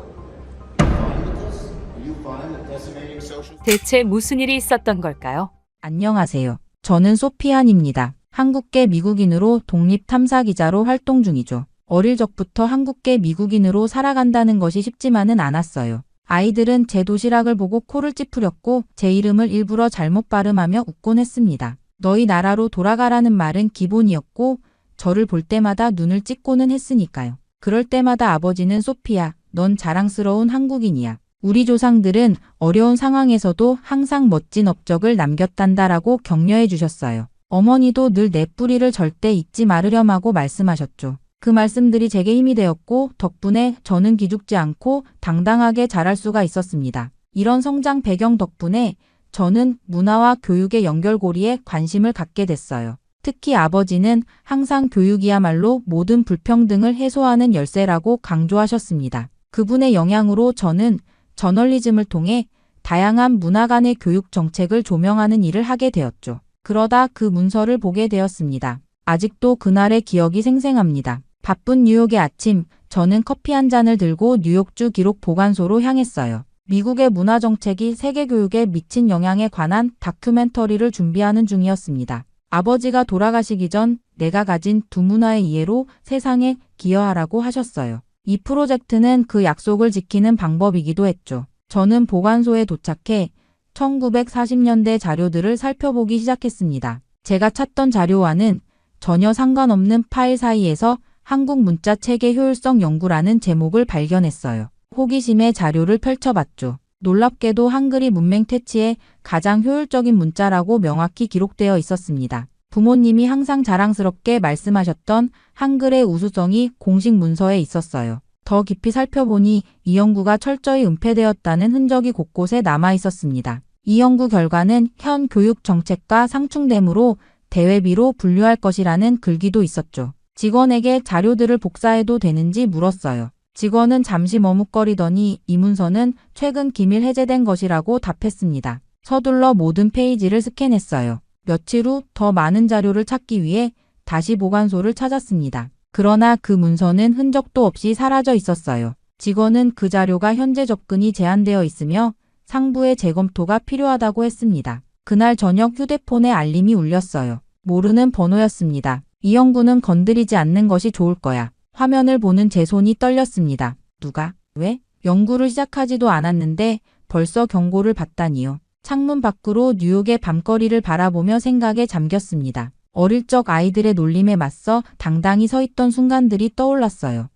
"Are you fine with this? Are you fine with decimating social?" 대체 무슨 일이 있었던 걸까요? 안녕하세요. 저는 소피안입니다. 한국계 미국인으로 독립탐사기자로 활동 중이죠. 어릴 적부터 한국계 미국인으로 살아간다는 것이 쉽지만은 않았어요. 아이들은 제 도시락을 보고 코를 찌푸렸고 제 이름을 일부러 잘못 발음하며 웃곤 했습니다. 너희 나라로 돌아가라는 말은 기본이었고 저를 볼 때마다 눈을 찍고는 했으니까요. 그럴 때마다 아버지는 소피야, 넌 자랑스러운 한국인이야. 우리 조상들은 어려운 상황에서도 항상 멋진 업적을 남겼단다라고 격려해 주셨어요. 어머니도 늘 내 뿌리를 절대 잊지 말으렴 하고 말씀하셨죠. 그 말씀들이 제게 힘이 되었고 덕분에 저는 기죽지 않고 당당하게 자랄 수가 있었습니다. 이런 성장 배경 덕분에 저는 문화와 교육의 연결고리에 관심을 갖게 됐어요. 특히 아버지는 항상 교육이야말로 모든 불평등을 해소하는 열쇠라고 강조하셨습니다. 그분의 영향으로 저는 저널리즘을 통해 다양한 문화 간의 교육 정책을 조명하는 일을 하게 되었죠. 그러다 그 문서를 보게 되었습니다. 아직도 그날의 기억이 생생합니다. 바쁜 뉴욕의 아침, 저는 커피 한 잔을 들고 뉴욕주 기록 보관소로 향했어요. 미국의 문화 정책이 세계 교육에 미친 영향에 관한 다큐멘터리를 준비하는 중이었습니다. 아버지가 돌아가시기 전 내가 가진 두 문화의 이해로 세상에 기여하라고 하셨어요. 이 프로젝트는 그 약속을 지키는 방법이기도 했죠. 저는 보관소에 도착해 1940년대 자료들을 살펴보기 시작했습니다. 제가 찾던 자료와는 전혀 상관없는 파일 사이에서 한국 문자 체계 효율성 연구라는 제목을 발견했어요. 호기심에 자료를 펼쳐봤죠. 놀랍게도 한글이 문맹 퇴치에 가장 효율적인 문자라고 명확히 기록되어 있었습니다. 부모님이 항상 자랑스럽게 말씀하셨던 한글의 우수성이 공식 문서에 있었어요. 더 깊이 살펴보니 이 연구가 철저히 은폐되었다는 흔적이 곳곳에 남아 있었습니다. 이 연구 결과는 현 교육 정책과 상충되므로 대외비로 분류할 것이라는 글귀도 있었죠. 직원에게 자료들을 복사해도 되는지 물었어요. 직원은 잠시 머뭇거리더니 이 문서는 최근 기밀 해제된 것이라고 답했습니다. 서둘러 모든 페이지를 스캔했어요. 며칠 후 더 많은 자료를 찾기 위해 다시 보관소를 찾았습니다. 그러나 그 문서는 흔적도 없이 사라져 있었어요. 직원은 그 자료가 현재 접근이 제한되어 있으며 상부의 재검토가 필요하다고 했습니다. 그날 저녁 휴대폰에 알림이 울렸어요. 모르는 번호였습니다. 이 연구는 건드리지 않는 것이 좋을 거야. 화면을 보는 제 손이 떨렸습니다. 누가? 왜? 연구를 시작하지도 않았는데 벌써 경고를 받다니요. 창문 밖으로 뉴욕의 밤거리를 바라보며 생각에 잠겼습니다. 어릴 적 아이들의 놀림에 맞서 당당히 서 있던 순간들이 떠올랐어요.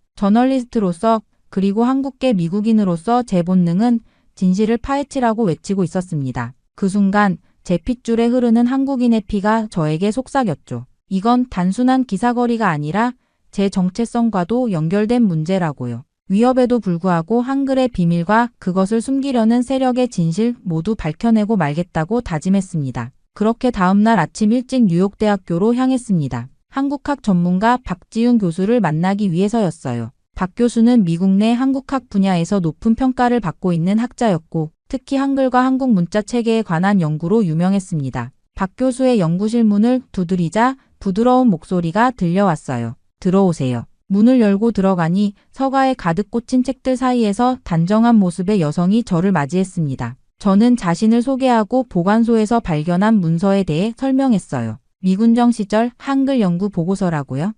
저널리스트로서 그리고 한국계 미국인으로서 제 본능은 진실을 파헤치라고 외치고 있었습니다. 그 순간 제 핏줄에 흐르는 한국인의 피가 저에게 속삭였죠. 이건 단순한 기사거리가 아니라 제 정체성과도 연결된 문제라고요. 위협에도 불구하고 한글의 비밀과 그것을 숨기려는 세력의 진실 모두 밝혀내고 말겠다고 다짐했습니다. 그렇게 다음날 아침 일찍 뉴욕대학교로 향했습니다. 한국학 전문가 박지훈 교수를 만나기 위해서였어요. 박 교수는 미국 내 한국학 분야에서 높은 평가를 받고 있는 학자였고 특히 한글과 한국 문자 체계에 관한 연구로 유명했습니다. 박 교수의 연구실 문을 두드리자 부드러운 목소리가 들려왔어요. 들어오세요. 문을 열고 들어가니 서가에 가득 꽂힌 책들 사이에서 단정한 모습의 여성이 저를 맞이했습니다. 저는 자신을 소개하고 보관소에서 발견한 문서에 대해 설명했어요. 미군정 시절 한글 연구 보고서라고요?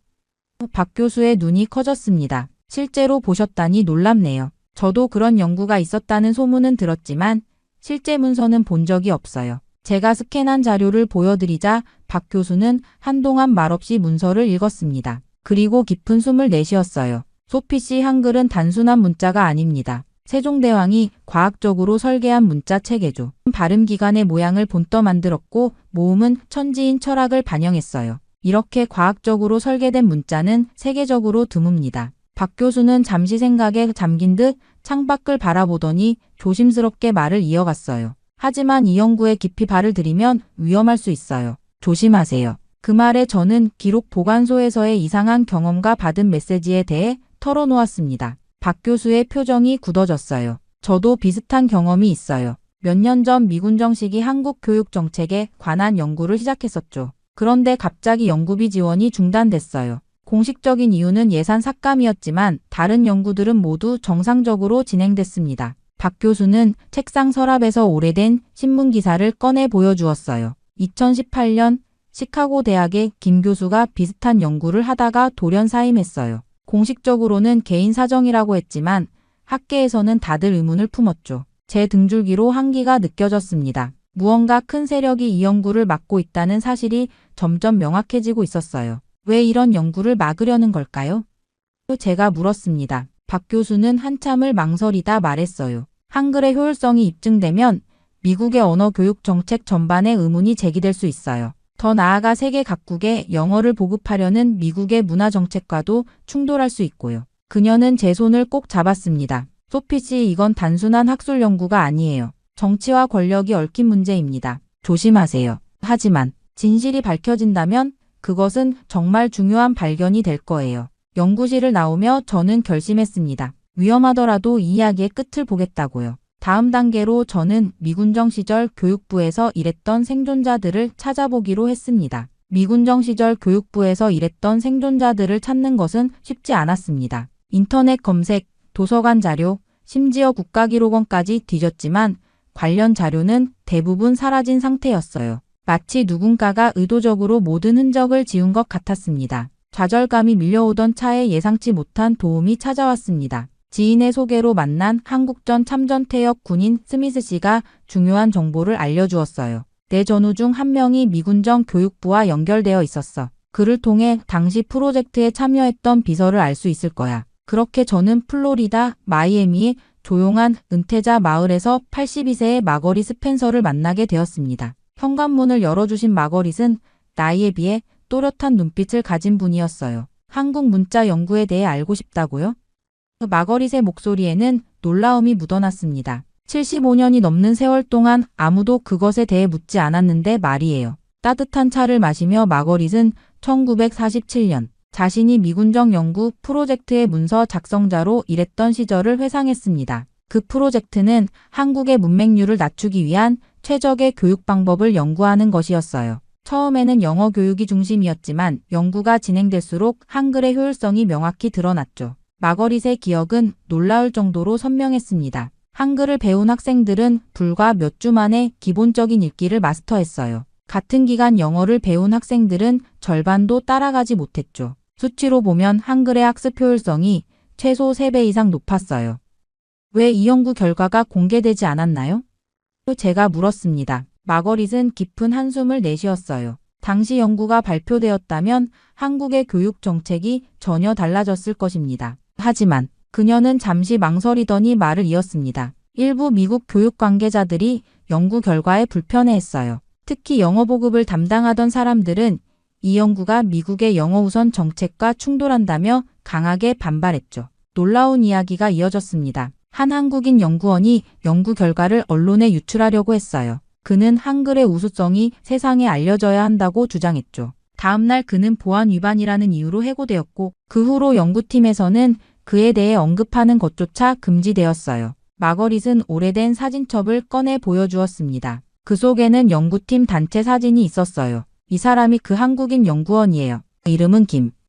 박 교수의 눈이 커졌습니다. 실제로 보셨다니 놀랍네요. 저도 그런 연구가 있었다는 소문은 들었지만 실제 문서는 본 적이 없어요. 제가 스캔한 자료를 보여드리자 박 교수는 한동안 말없이 문서를 읽었습니다. 그리고 깊은 숨을 내쉬었어요. 소피 씨, 한글은 단순한 문자가 아닙니다. 세종대왕이 과학적으로 설계한 문자 체계죠. 발음 기관의 모양을 본떠 만들었고 모음은 천지인 철학을 반영했어요. 이렇게 과학적으로 설계된 문자는 세계적으로 드뭅니다. 박 교수는 잠시 생각에 잠긴 듯 창밖을 바라보더니 조심스럽게 말을 이어갔어요. 하지만 이 연구에 깊이 발을 들이면 위험할 수 있어요. 조심하세요. 그 말에 저는 기록 보관소에서의 이상한 경험과 받은 메시지에 대해 털어놓았습니다. 박 교수의 표정이 굳어졌어요. 저도 비슷한 경험이 있어요. 몇 년 전 미군정 시기 한국 교육 정책에 관한 연구를 시작했었죠. 그런데 갑자기 연구비 지원이 중단됐어요. 공식적인 이유는 예산 삭감이었지만 다른 연구들은 모두 정상적으로 진행됐습니다. 박 교수는 책상 서랍에서 오래된 신문 기사를 꺼내 보여주었어요. 2018년 시카고 대학의 김 교수가 비슷한 연구를 하다가 돌연 사임했어요. 공식적으로는 개인 사정이라고 했지만 학계에서는 다들 의문을 품었죠. 제 등줄기로 한기가 느껴졌습니다. 무언가 큰 세력이 이 연구를 막고 있다는 사실이 점점 명확해지고 있었어요. 왜 이런 연구를 막으려는 걸까요? 제가 물었습니다. 박 교수는 한참을 망설이다 말했어요. 한글의 효율성이 입증되면 미국의 언어 교육 정책 전반에 의문이 제기될 수 있어요. 더 나아가 세계 각국에 영어를 보급하려는 미국의 문화 정책과도 충돌할 수 있고요. 그녀는 제 손을 꼭 잡았습니다. 소피 씨, 이건 단순한 학술 연구가 아니에요. 정치와 권력이 얽힌 문제입니다. 조심하세요. 하지만 진실이 밝혀진다면 그것은 정말 중요한 발견이 될 거예요. 연구실을 나오며 저는 결심했습니다. 위험하더라도 이 이야기의 끝을 보겠다고요. 다음 단계로 저는 미군정 시절 교육부에서 일했던 생존자들을 찾아보기로 했습니다. 미군정 시절 교육부에서 일했던 생존자들을 찾는 것은 쉽지 않았습니다. 인터넷 검색, 도서관 자료, 심지어 국가기록원까지 뒤졌지만 관련 자료는 대부분 사라진 상태였어요. 마치 누군가가 의도적으로 모든 흔적을 지운 것 같았습니다. 좌절감이 밀려오던 차에 예상치 못한 도움이 찾아왔습니다. 지인의 소개로 만난 한국전 참전퇴역 군인 스미스 씨가 중요한 정보를 알려주었어요. 내 전우 중 한 명이 미군정 교육부와 연결되어 있었어. 그를 통해 당시 프로젝트에 참여했던 비서를 알 수 있을 거야. 그렇게 저는 플로리다 마이애미의 조용한 은퇴자 마을에서 82세의 마거릿 스펜서를 만나게 되었습니다. 현관문을 열어주신 마거릿은 나이에 비해 또렷한 눈빛을 가진 분이었어요. 한국 문자 연구에 대해 알고 싶다고요? 마거릿의 목소리에는 놀라움이 묻어났습니다. 75년이 넘는 세월 동안 아무도 그것에 대해 묻지 않았는데 말이에요. 따뜻한 차를 마시며 마거릿은 1947년 자신이 미군정 연구 프로젝트의 문서 작성자로 일했던 시절을 회상했습니다. 그 프로젝트는 한국의 문맹률을 낮추기 위한 최적의 교육 방법을 연구하는 것이었어요. 처음에는 영어 교육이 중심이었지만 연구가 진행될수록 한글의 효율성이 명확히 드러났죠. 마거릿의 기억은 놀라울 정도로 선명했습니다. 한글을 배운 학생들은 불과 몇 주 만에 기본적인 읽기를 마스터했어요. 같은 기간 영어를 배운 학생들은 절반도 따라가지 못했죠. 수치로 보면 한글의 학습 효율성이 최소 3배 이상 높았어요. 왜 이 연구 결과가 공개되지 않았나요? 제가 물었습니다. 마거릿은 깊은 한숨을 내쉬었어요. 당시 연구가 발표되었다면 한국의 교육 정책이 전혀 달라졌을 것입니다. 하지만 그녀는 잠시 망설이더니 말을 이었습니다. 일부 미국 교육 관계자들이 연구 결과에 불편해했어요. 특히 영어 보급을 담당하던 사람들은 이 연구가 미국의 영어 우선 정책과 충돌한다며 강하게 반발했죠. 놀라운 이야기가 이어졌습니다. 한 한국인 연구원이 연구 결과를 언론에 유출하려고 했어요. 그는 한글의 우수성이 세상에 알려져야 한다고 주장했죠. 다음날 그는 보안 위반이라는 이유로 해고되었고 그 후로 연구팀에서는 그에 대해 언급하는 것조차 금지되었어요. 마거릿은 오래된 사진첩을 꺼내 보여주었습니다. 그 속에는 연구팀 단체 사진이 있었어요. 이 사람이 그 한국인 연구원이에요. 이름은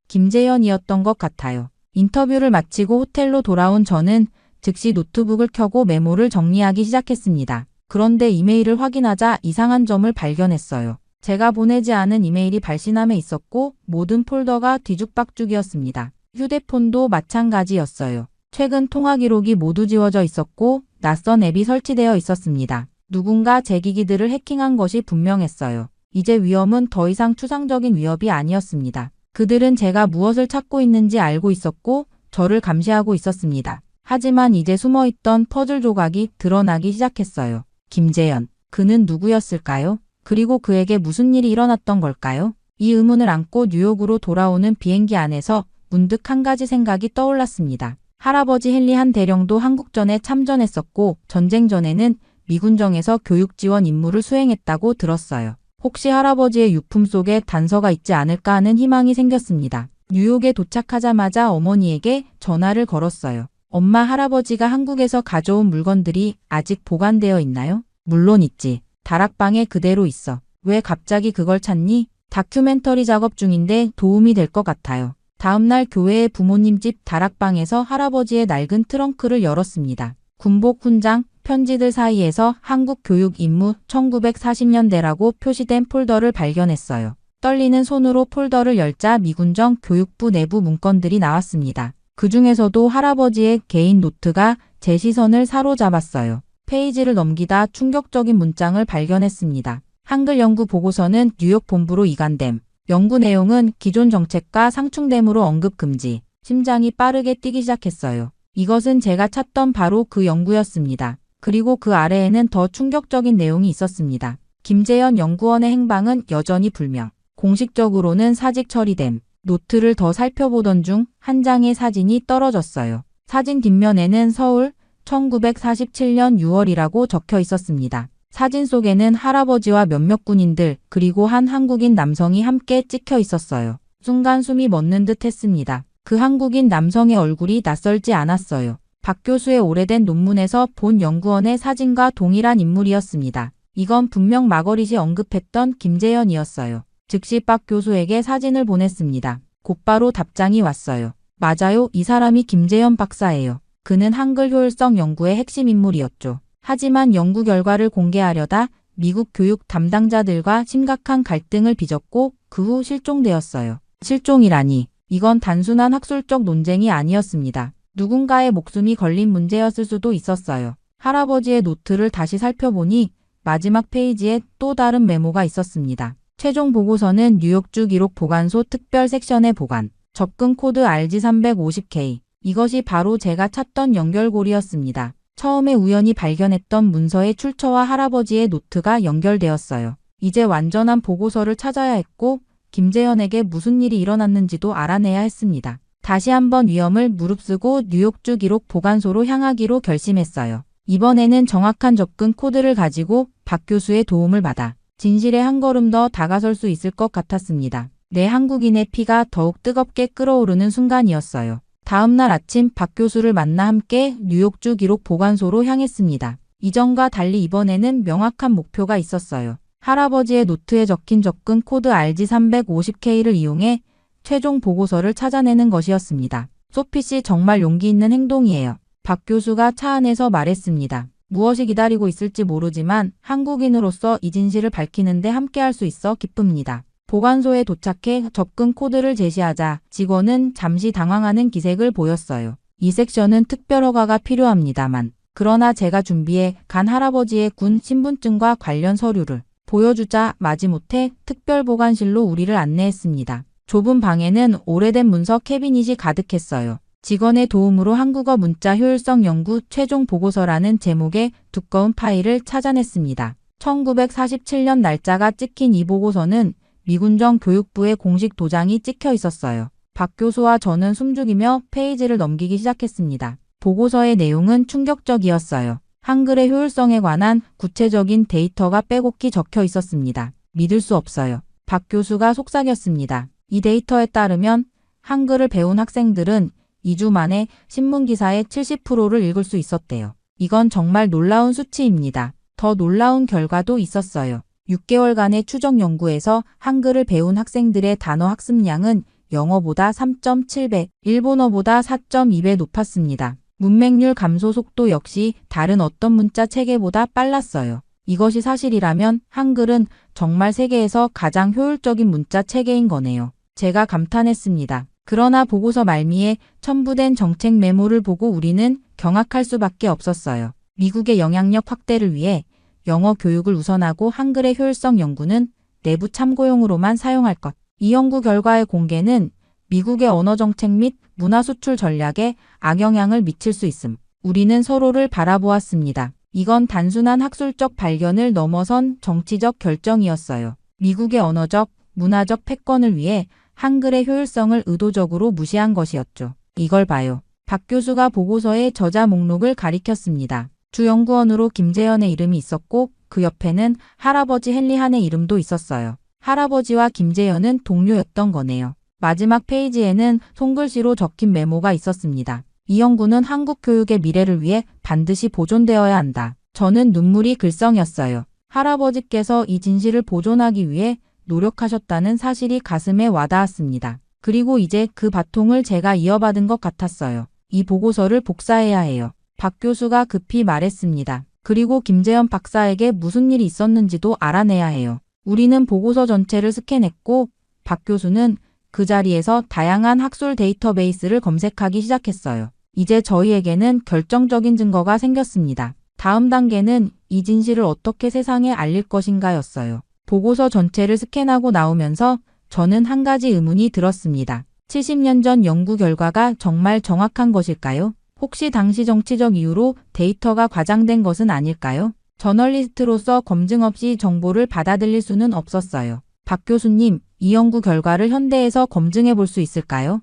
김재현이었던 것 같아요. 인터뷰를 마치고 호텔로 돌아온 저는 즉시 노트북을 켜고 메모를 정리하기 시작했습니다. 그런데 이메일을 확인하자 이상한 점을 발견했어요. 제가 보내지 않은 이메일이 발신함에 있었고 모든 폴더가 뒤죽박죽이었습니다. 휴대폰도 마찬가지였어요. 최근 통화 기록이 모두 지워져 있었고 낯선 앱이 설치되어 있었습니다. 누군가 제 기기들을 해킹한 것이 분명했어요. 이제 위험은 더 이상 추상적인 위협이 아니었습니다. 그들은 제가 무엇을 찾고 있는지 알고 있었고 저를 감시하고 있었습니다. 하지만 이제 숨어있던 퍼즐 조각이 드러나기 시작했어요. 김재현, 그는 누구였을까요? 그리고 그에게 무슨 일이 일어났던 걸까요? 이 의문을 안고 뉴욕으로 돌아오는 비행기 안에서 문득 한 가지 생각이 떠올랐습니다. 할아버지 헨리 한 대령도 한국전에 참전했었고 전쟁 전에는 미군정에서 교육 지원 임무를 수행했다고 들었어요. 혹시 할아버지의 유품 속에 단서가 있지 않을까 하는 희망이 생겼습니다. 뉴욕에 도착하자마자 어머니에게 전화를 걸었어요. 엄마, 할아버지가 한국에서 가져온 물건들이 아직 보관되어 있나요? 물론 있지. 다락방에 그대로 있어. 왜 갑자기 그걸 찾니? 다큐멘터리 작업 중인데 도움이 될 것 같아요. 다음날 교회의 부모님 집 다락방에서 할아버지의 낡은 트렁크를 열었습니다. 군복 훈장, 편지들 사이에서 한국 교육 임무 1940년대라고 표시된 폴더를 발견했어요. 떨리는 손으로 폴더를 열자 미군정 교육부 내부 문건들이 나왔습니다. 그 중에서도 할아버지의 개인 노트가 제 시선을 사로잡았어요. 페이지를 넘기다 충격적인 문장을 발견했습니다. 한글 연구 보고서는 뉴욕 본부로 이관됨. 연구 내용은 기존 정책과 상충됨으로 언급 금지. 심장이 빠르게 뛰기 시작했어요. 이것은 제가 찾던 바로 그 연구였습니다. 그리고 그 아래에는 더 충격적인 내용이 있었습니다. 김재현 연구원의 행방은 여전히 불명. 공식적으로는 사직 처리됨. 노트를 더 살펴보던 중 한 장의 사진이 떨어졌어요. 사진 뒷면에는 서울 1947년 6월이라고 적혀 있었습니다. 사진 속에는 할아버지와 몇몇 군인들 그리고 한 한국인 남성이 함께 찍혀 있었어요. 순간 숨이 멎는 듯 했습니다. 그 한국인 남성의 얼굴이 낯설지 않았어요. 박 교수의 오래된 논문에서 본 연구원의 사진과 동일한 인물이었습니다. 이건 분명 마거릿이 언급했던 김재현이었어요. 즉시 박 교수에게 사진을 보냈습니다. 곧바로 답장이 왔어요. 맞아요. 이 사람이 김재현 박사예요. 그는 한글 효율성 연구의 핵심 인물이었죠. 하지만 연구 결과를 공개하려다 미국 교육 담당자들과 심각한 갈등을 빚었고 그 후 실종되었어요. 실종이라니. 이건 단순한 학술적 논쟁이 아니었습니다. 누군가의 목숨이 걸린 문제였을 수도 있었어요. 할아버지의 노트를 다시 살펴보니 마지막 페이지에 또 다른 메모가 있었습니다. 최종 보고서는 뉴욕주 기록 보관소 특별 섹션에 보관. 접근 코드 RG350K. 이것이 바로 제가 찾던 연결고리였습니다. 처음에 우연히 발견했던 문서의 출처와 할아버지의 노트가 연결되었어요. 이제 완전한 보고서를 찾아야 했고 김재현에게 무슨 일이 일어났는지도 알아내야 했습니다. 다시 한번 위험을 무릅쓰고 뉴욕주 기록 보관소로 향하기로 결심했어요. 이번에는 정확한 접근 코드를 가지고 박 교수의 도움을 받아 진실에 한 걸음 더 다가설 수 있을 것 같았습니다. 내 한국인의 피가 더욱 뜨겁게 끓어오르는 순간이었어요. 다음 날 아침 박 교수를 만나 함께 뉴욕주 기록 보관소로 향했습니다. 이전과 달리 이번에는 명확한 목표가 있었어요. 할아버지의 노트에 적힌 접근 코드 RG350K를 이용해 최종 보고서를 찾아내는 것이었습니다. 소피 씨 정말 용기 있는 행동이에요. 박 교수가 차 안에서 말했습니다. 무엇이 기다리고 있을지 모르지만 한국인으로서 이 진실을 밝히는데 함께할 수 있어 기쁩니다. 보관소에 도착해 접근 코드를 제시하자 직원은 잠시 당황하는 기색을 보였어요. 이 섹션은 특별 허가가 필요합니다만 그러나 제가 준비해 간 할아버지의 군 신분증과 관련 서류를 보여주자 마지못해 특별보관실로 우리를 안내했습니다. 좁은 방에는 오래된 문서 캐비닛이 가득했어요. 직원의 도움으로 한국어 문자 효율성 연구 최종 보고서라는 제목의 두꺼운 파일을 찾아냈습니다. 1947년 날짜가 찍힌 이 보고서는 미군정 교육부의 공식 도장이 찍혀 있었어요. 박 교수와 저는 숨죽이며 페이지를 넘기기 시작했습니다. 보고서의 내용은 충격적이었어요. 한글의 효율성에 관한 구체적인 데이터가 빼곡히 적혀 있었습니다. 믿을 수 없어요. 박 교수가 속삭였습니다. 이 데이터에 따르면 한글을 배운 학생들은 2주 만에 신문기사의 70%를 읽을 수 있었대요. 이건 정말 놀라운 수치입니다. 더 놀라운 결과도 있었어요. 6개월간의 추적 연구에서 한글을 배운 학생들의 단어 학습량은 영어보다 3.7배, 일본어보다 4.2배 높았습니다. 문맹률 감소 속도 역시 다른 어떤 문자 체계보다 빨랐어요. 이것이 사실이라면 한글은 정말 세계에서 가장 효율적인 문자 체계인 거네요. 제가 감탄했습니다. 그러나 보고서 말미에 첨부된 정책 메모를 보고 우리는 경악할 수밖에 없었어요. 미국의 영향력 확대를 위해 영어 교육을 우선하고 한글의 효율성 연구는 내부 참고용으로만 사용할 것. 이 연구 결과의 공개는 미국의 언어 정책 및 문화 수출 전략에 악영향을 미칠 수 있음. 우리는 서로를 바라보았습니다. 이건 단순한 학술적 발견을 넘어선 정치적 결정이었어요. 미국의 언어적, 문화적 패권을 위해 한글의 효율성을 의도적으로 무시한 것이었죠. 이걸 봐요. 박 교수가 보고서의 저자 목록을 가리켰습니다. 주 연구원으로 김재현의 이름이 있었고 그 옆에는 할아버지 헨리한의 이름도 있었어요. 할아버지와 김재현은 동료였던 거네요. 마지막 페이지에는 손글씨로 적힌 메모가 있었습니다. 이 연구는 한국 교육의 미래를 위해 반드시 보존되어야 한다. 저는 눈물이 글썽였어요. 할아버지께서 이 진실을 보존하기 위해 노력하셨다는 사실이 가슴에 와닿았습니다. 그리고 이제 그 바통을 제가 이어받은 것 같았어요. 이 보고서를 복사해야 해요. 박 교수가 급히 말했습니다. 그리고 김재현 박사에게 무슨 일이 있었는지도 알아내야 해요. 우리는 보고서 전체를 스캔했고 박 교수는 그 자리에서 다양한 학술 데이터베이스를 검색하기 시작했어요. 이제 저희에게는 결정적인 증거가 생겼습니다. 다음 단계는 이 진실을 어떻게 세상에 알릴 것인가였어요. 보고서 전체를 스캔하고 나오면서 저는 한 가지 의문이 들었습니다. 70년 전 연구 결과가 정말 정확한 것일까요? 혹시 당시 정치적 이유로 데이터가 과장된 것은 아닐까요? 저널리스트로서 검증 없이 정보를 받아들일 수는 없었어요. 박 교수님, 이 연구 결과를 현대에서 검증해 볼 수 있을까요?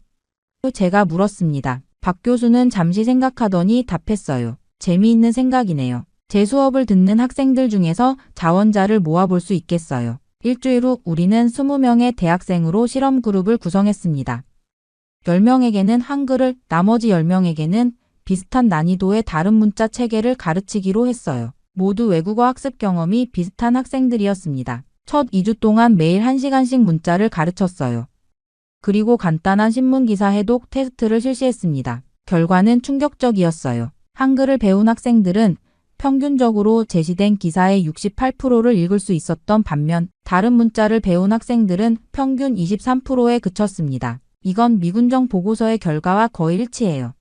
제가 물었습니다. 박 교수는 잠시 생각하더니 답했어요. 재미있는 생각이네요. 제 수업을 듣는 학생들 중에서 자원자를 모아볼 수 있겠어요. 일주일 후 우리는 20명의 대학생으로 실험 그룹을 구성했습니다. 10명에게는 한글을, 나머지 10명에게는 비슷한 난이도의 다른 문자 체계를 가르치기로 했어요. 모두 외국어 학습 경험이 비슷한 학생들이었습니다. 첫 2주 동안 매일 1시간씩 문자를 가르쳤어요. 그리고 간단한 신문기사 해독 테스트를 실시했습니다. 결과는 충격적이었어요. 한글을 배운 학생들은 평균적으로 제시된 기사의 68%를 읽을 수 있었던 반면 다른 문자를 배운 학생들은 평균 23%에 그쳤습니다. 이건 미군정 보고서의 결과와 거의 일치해요.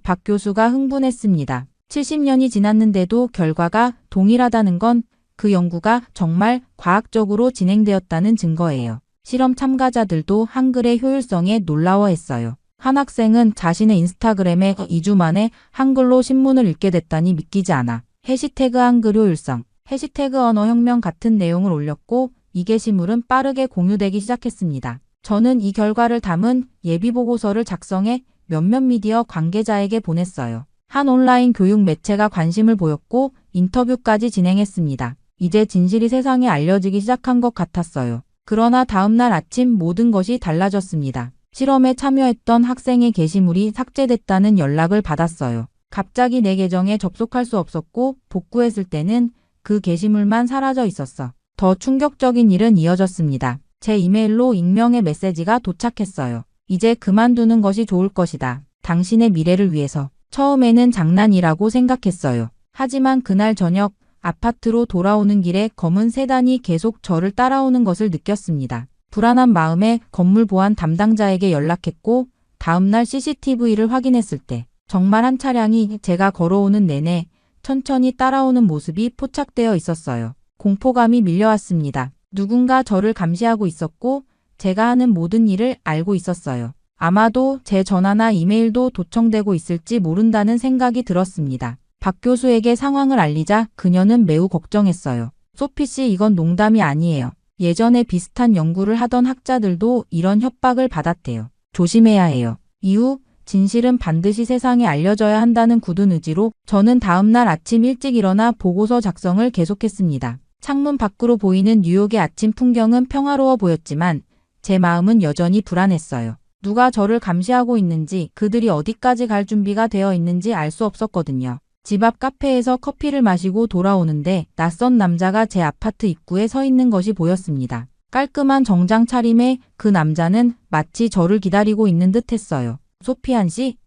박 교수가 흥분했습니다. 70년이 지났는데도 결과가 동일하다는 건 그 연구가 정말 과학적으로 진행되었다는 증거예요. 실험 참가자들도 한글의 효율성에 놀라워했어요. 한 학생은 자신의 인스타그램에 2주 만에 한글로 신문을 읽게 됐다니 믿기지 않아. 해시태그 한글 효율성, 해시태그 언어혁명 같은 내용을 올렸고 이 게시물은 빠르게 공유되기 시작했습니다. 저는 이 결과를 담은 예비보고서를 작성해 몇몇 미디어 관계자에게 보냈어요. 한 온라인 교육 매체가 관심을 보였고 인터뷰까지 진행했습니다. 이제 진실이 세상에 알려지기 시작한 것 같았어요. 그러나 다음날 아침 모든 것이 달라졌습니다. 실험에 참여했던 학생의 게시물이 삭제됐다는 연락을 받았어요. 갑자기 내 계정에 접속할 수 없었고 복구했을 때는 그 게시물만 사라져 있었어. 더 충격적인 일은 이어졌습니다. 제 이메일로 익명의 메시지가 도착했어요. 이제 그만두는 것이 좋을 것이다. 당신의 미래를 위해서. 처음에는 장난이라고 생각했어요. 하지만 그날 저녁 아파트로 돌아오는 길에 검은 세단이 계속 저를 따라오는 것을 느꼈습니다. 불안한 마음에 건물 보안 담당자에게 연락했고 다음날 CCTV를 확인했을 때 정말 한 차량이 제가 걸어오는 내내 천천히 따라오는 모습이 포착되어 있었어요. 공포감이 밀려왔습니다. 누군가 저를 감시하고 있었고 제가 하는 모든 일을 알고 있었어요. 아마도 제 전화나 이메일도 도청되고 있을지 모른다는 생각이 들었습니다. 박 교수에게 상황을 알리자 그녀는 매우 걱정했어요. 소피 씨, 이건 농담이 아니에요. 예전에 비슷한 연구를 하던 학자들도 이런 협박을 받았대요. 조심해야 해요. 이후 진실은 반드시 세상에 알려져야 한다는 굳은 의지로 저는 다음날 아침 일찍 일어나 보고서 작성을 계속했습니다. 창문 밖으로 보이는 뉴욕의 아침 풍경은 평화로워 보였지만 제 마음은 여전히 불안했어요. 누가 저를 감시하고 있는지, 그들이 어디까지 갈 준비가 되어 있는지 알 수 없었거든요. 집 앞 카페에서 커피를 마시고 돌아오는데 낯선 남자가 제 아파트 입구에 서 있는 것이 보였습니다. 깔끔한 정장 차림에 그 남자는 마치 저를 기다리고 있는 듯 했어요. 소피안 씨?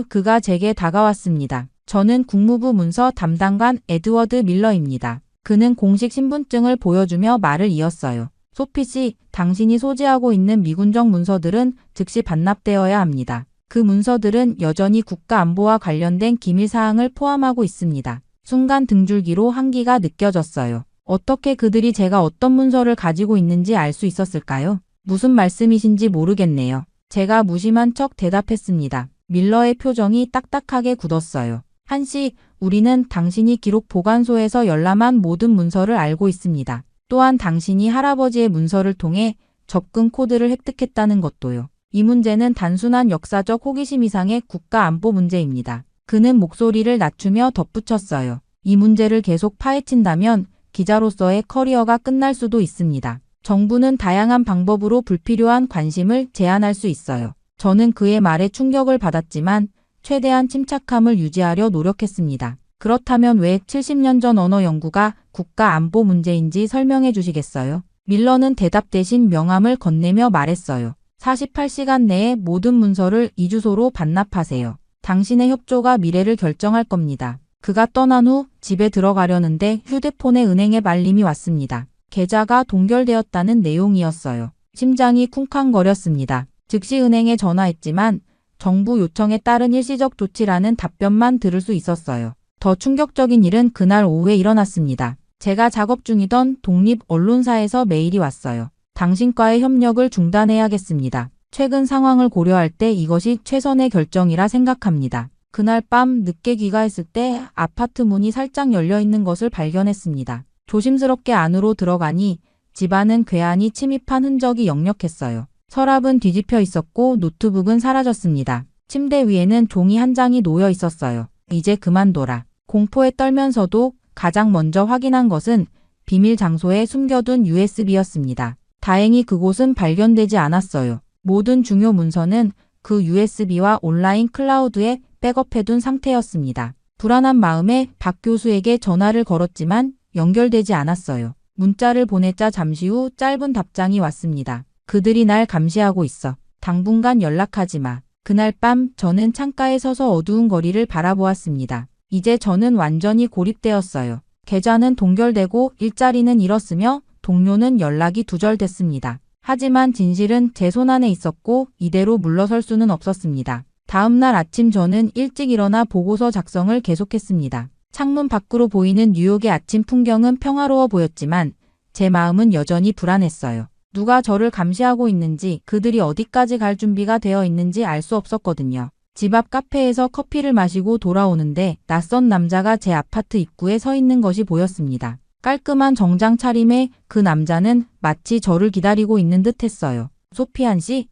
그가 제게 다가왔습니다. 저는 국무부 문서 담당관 에드워드 밀러입니다. 그는 공식 신분증을 보여주며 말을 이었어요. 소피 씨, 당신이 소지하고 있는 미군정 문서들은 즉시 반납되어야 합니다. 그 문서들은 여전히 국가안보와 관련된 기밀 사항을 포함하고 있습니다. 순간 등줄기로 한기가 느껴졌어요. 어떻게 그들이 제가 어떤 문서를 가지고 있는지 알 수 있었을까요? 무슨 말씀이신지 모르겠네요. 제가 무심한 척 대답했습니다. 밀러의 표정이 딱딱하게 굳었어요. 한씨, 우리는 당신이 기록 보관소에서 열람한 모든 문서를 알고 있습니다. 또한 당신이 할아버지의 문서를 통해 접근 코드를 획득했다는 것도요. 이 문제는 단순한 역사적 호기심 이상의 국가 안보 문제입니다. 그는 목소리를 낮추며 덧붙였어요. 이 문제를 계속 파헤친다면 기자로서의 커리어가 끝날 수도 있습니다. 정부는 다양한 방법으로 불필요한 관심을 제한할 수 있어요. 저는 그의 말에 충격을 받았지만 최대한 침착함을 유지하려 노력했습니다. 그렇다면 왜 70년 전 언어 연구가 국가 안보 문제인지 설명해 주시겠어요? 밀러는 대답 대신 명함을 건네며 말했어요. 48시간 내에 모든 문서를 이 주소로 반납하세요. 당신의 협조가 미래를 결정할 겁니다. 그가 떠난 후 집에 들어가려는데 휴대폰에 은행의 알림이 왔습니다. 계좌가 동결되었다는 내용이었어요. 심장이 쿵쾅거렸습니다. 즉시 은행에 전화했지만 정부 요청에 따른 일시적 조치라는 답변만 들을 수 있었어요. 더 충격적인 일은 그날 오후에 일어났습니다. 제가 작업 중이던 독립 언론사에서 메일이 왔어요. 당신과의 협력을 중단해야겠습니다. 최근 상황을 고려할 때 이것이 최선의 결정이라 생각합니다. 그날 밤 늦게 귀가했을 때 아파트 문이 살짝 열려 있는 것을 발견했습니다. 조심스럽게 안으로 들어가니 집안은 괴한이 침입한 흔적이 역력했어요. 서랍은 뒤집혀 있었고 노트북은 사라졌습니다. 침대 위에는 종이 한 장이 놓여 있었어요. 이제 그만둬라. 공포에 떨면서도 가장 먼저 확인한 것은 비밀 장소에 숨겨둔 USB였습니다. 다행히 그곳은 발견되지 않았어요. 모든 중요 문서는 그 USB와 온라인 클라우드에 백업해둔 상태였습니다. 불안한 마음에 박 교수에게 전화를 걸었지만 연결되지 않았어요. 문자를 보냈자 잠시 후 짧은 답장이 왔습니다. 그들이 날 감시하고 있어. 당분간 연락하지 마. 그날 밤 저는 창가에 서서 어두운 거리를 바라보았습니다. 이제 저는 완전히 고립되었어요. 계좌는 동결되고 일자리는 잃었으며 동료는 연락이 두절됐습니다. 하지만 진실은 제 손안에 있었고 이대로 물러설 수는 없었습니다. 다음 날 아침 저는 일찍 일어나 보고서 작성을 계속했습니다. 창문 밖으로 보이는 뉴욕의 아침 풍경은 평화로워 보였지만 제 마음은 여전히 불안했어요. 누가 저를 감시하고 있는지, 그들이 어디까지 갈 준비가 되어 있는지 알 수 없었거든요. 집 앞 카페에서 커피를 마시고 돌아오는데 낯선 남자가 제 아파트 입구에 서 있는 것이 보였습니다. 깔끔한 정장 차림의 그 남자는 마치 저를 기다리고 있는 듯 했어요. 소피안 씨?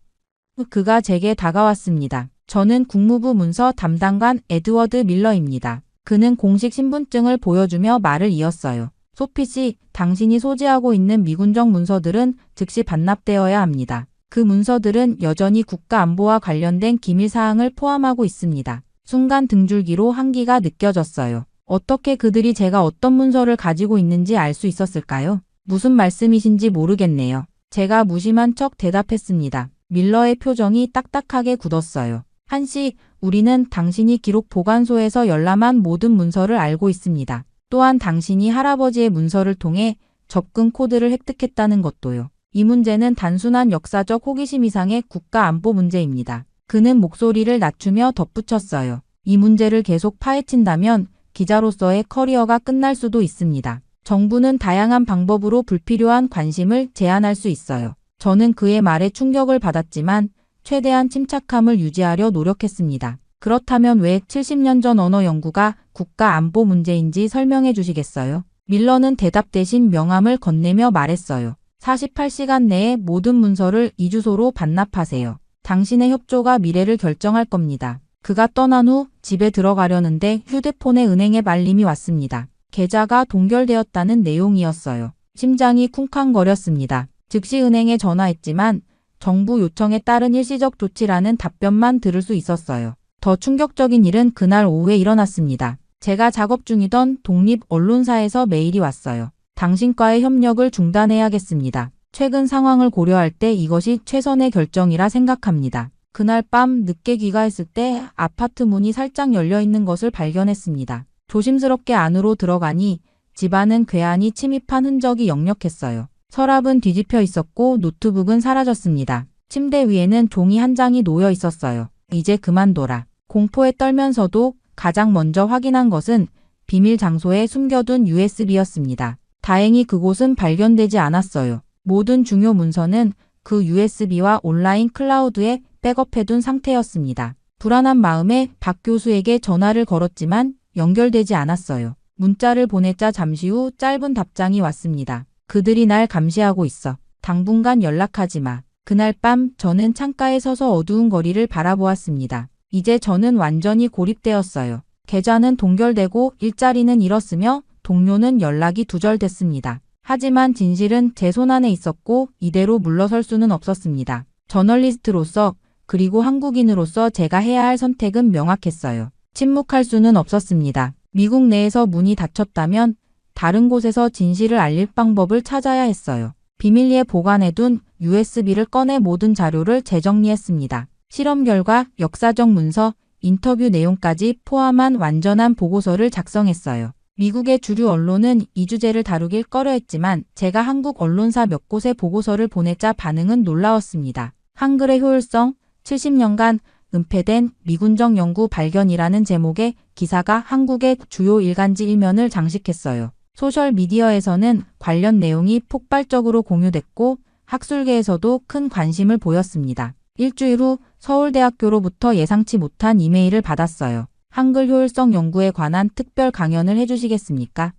그가 제게 다가왔습니다. 저는 국무부 문서 담당관 에드워드 밀러입니다. 그는 공식 신분증을 보여주며 말을 이었어요. 소피 씨, 당신이 소지하고 있는 미군정 문서들은 즉시 반납되어야 합니다. 그 문서들은 여전히 국가안보와 관련된 기밀 사항을 포함하고 있습니다. 순간 등줄기로 한기가 느껴졌어요. 어떻게 그들이 제가 어떤 문서를 가지고 있는지 알 수 있었을까요? 무슨 말씀이신지 모르겠네요. 제가 무심한 척 대답했습니다. 밀러의 표정이 딱딱하게 굳었어요. 한씨, 우리는 당신이 기록 보관소에서 열람한 모든 문서를 알고 있습니다. 또한 당신이 할아버지의 문서를 통해 접근 코드를 획득했다는 것도요. 이 문제는 단순한 역사적 호기심 이상의 국가 안보 문제입니다. 그는 목소리를 낮추며 덧붙였어요. 이 문제를 계속 파헤친다면 기자로서의 커리어가 끝날 수도 있습니다. 정부는 다양한 방법으로 불필요한 관심을 제한할 수 있어요. 저는 그의 말에 충격을 받았지만 최대한 침착함을 유지하려 노력했습니다. 그렇다면 왜 70년 전 언어 연구가 국가 안보 문제인지 설명해 주시겠어요? 밀러는 대답 대신 명함을 건네며 말했어요. 48시간 내에 모든 문서를 이 주소로 반납하세요. 당신의 협조가 미래를 결정할 겁니다. 그가 떠난 후 집에 들어가려는데 휴대폰에 은행의 알림이 왔습니다. 계좌가 동결되었다는 내용이었어요. 심장이 쿵쾅거렸습니다. 즉시 은행에 전화했지만 정부 요청에 따른 일시적 조치라는 답변만 들을 수 있었어요. 더 충격적인 일은 그날 오후에 일어났습니다. 제가 작업 중이던 독립 언론사에서 메일이 왔어요. 당신과의 협력을 중단해야겠습니다. 최근 상황을 고려할 때 이것이 최선의 결정이라 생각합니다. 그날 밤 늦게 귀가했을 때 아파트 문이 살짝 열려 있는 것을 발견했습니다. 조심스럽게 안으로 들어가니 집안은 괴한이 침입한 흔적이 역력했어요. 서랍은 뒤집혀 있었고 노트북은 사라졌습니다. 침대 위에는 종이 한 장이 놓여 있었어요. 이제 그만둬라. 공포에 떨면서도 가장 먼저 확인한 것은 비밀 장소에 숨겨둔 USB였습니다. 다행히 그곳은 발견되지 않았어요. 모든 중요 문서는 그 USB와 온라인 클라우드에 백업해둔 상태였습니다. 불안한 마음에 박 교수에게 전화를 걸었지만 연결되지 않았어요. 문자를 보냈자 잠시 후 짧은 답장이 왔습니다. 그들이 날 감시하고 있어. 당분간 연락하지 마. 그날 밤 저는 창가에 서서 어두운 거리를 바라보았습니다. 이제 저는 완전히 고립되었어요. 계좌는 동결되고 일자리는 잃었으며 동료는 연락이 두절됐습니다. 하지만 진실은 제 손안에 있었고 이대로 물러설 수는 없었습니다. 저널리스트로서 그리고 한국인으로서 제가 해야 할 선택은 명확했어요. 침묵할 수는 없었습니다. 미국 내에서 문이 닫혔다면 다른 곳에서 진실을 알릴 방법을 찾아야 했어요. 비밀리에 보관해둔 USB를 꺼내 모든 자료를 재정리했습니다. 실험 결과, 역사적 문서, 인터뷰 내용까지 포함한 완전한 보고서를 작성했어요. 미국의 주류 언론은 이 주제를 다루길 꺼려했지만 제가 한국 언론사 몇 곳에 보고서를 보냈자 반응은 놀라웠습니다. 한글의 효율성, 70년간 은폐된 미군정 연구 발견이라는 제목의 기사가 한국의 주요 일간지 1면을 장식했어요. 소셜미디어에서는 관련 내용이 폭발적으로 공유됐고 학술계에서도 큰 관심을 보였습니다. 일주일 후 서울대학교로부터 예상치 못한 이메일을 받았어요. 한글 효율성 연구에 관한 특별 강연을 해주시겠습니까?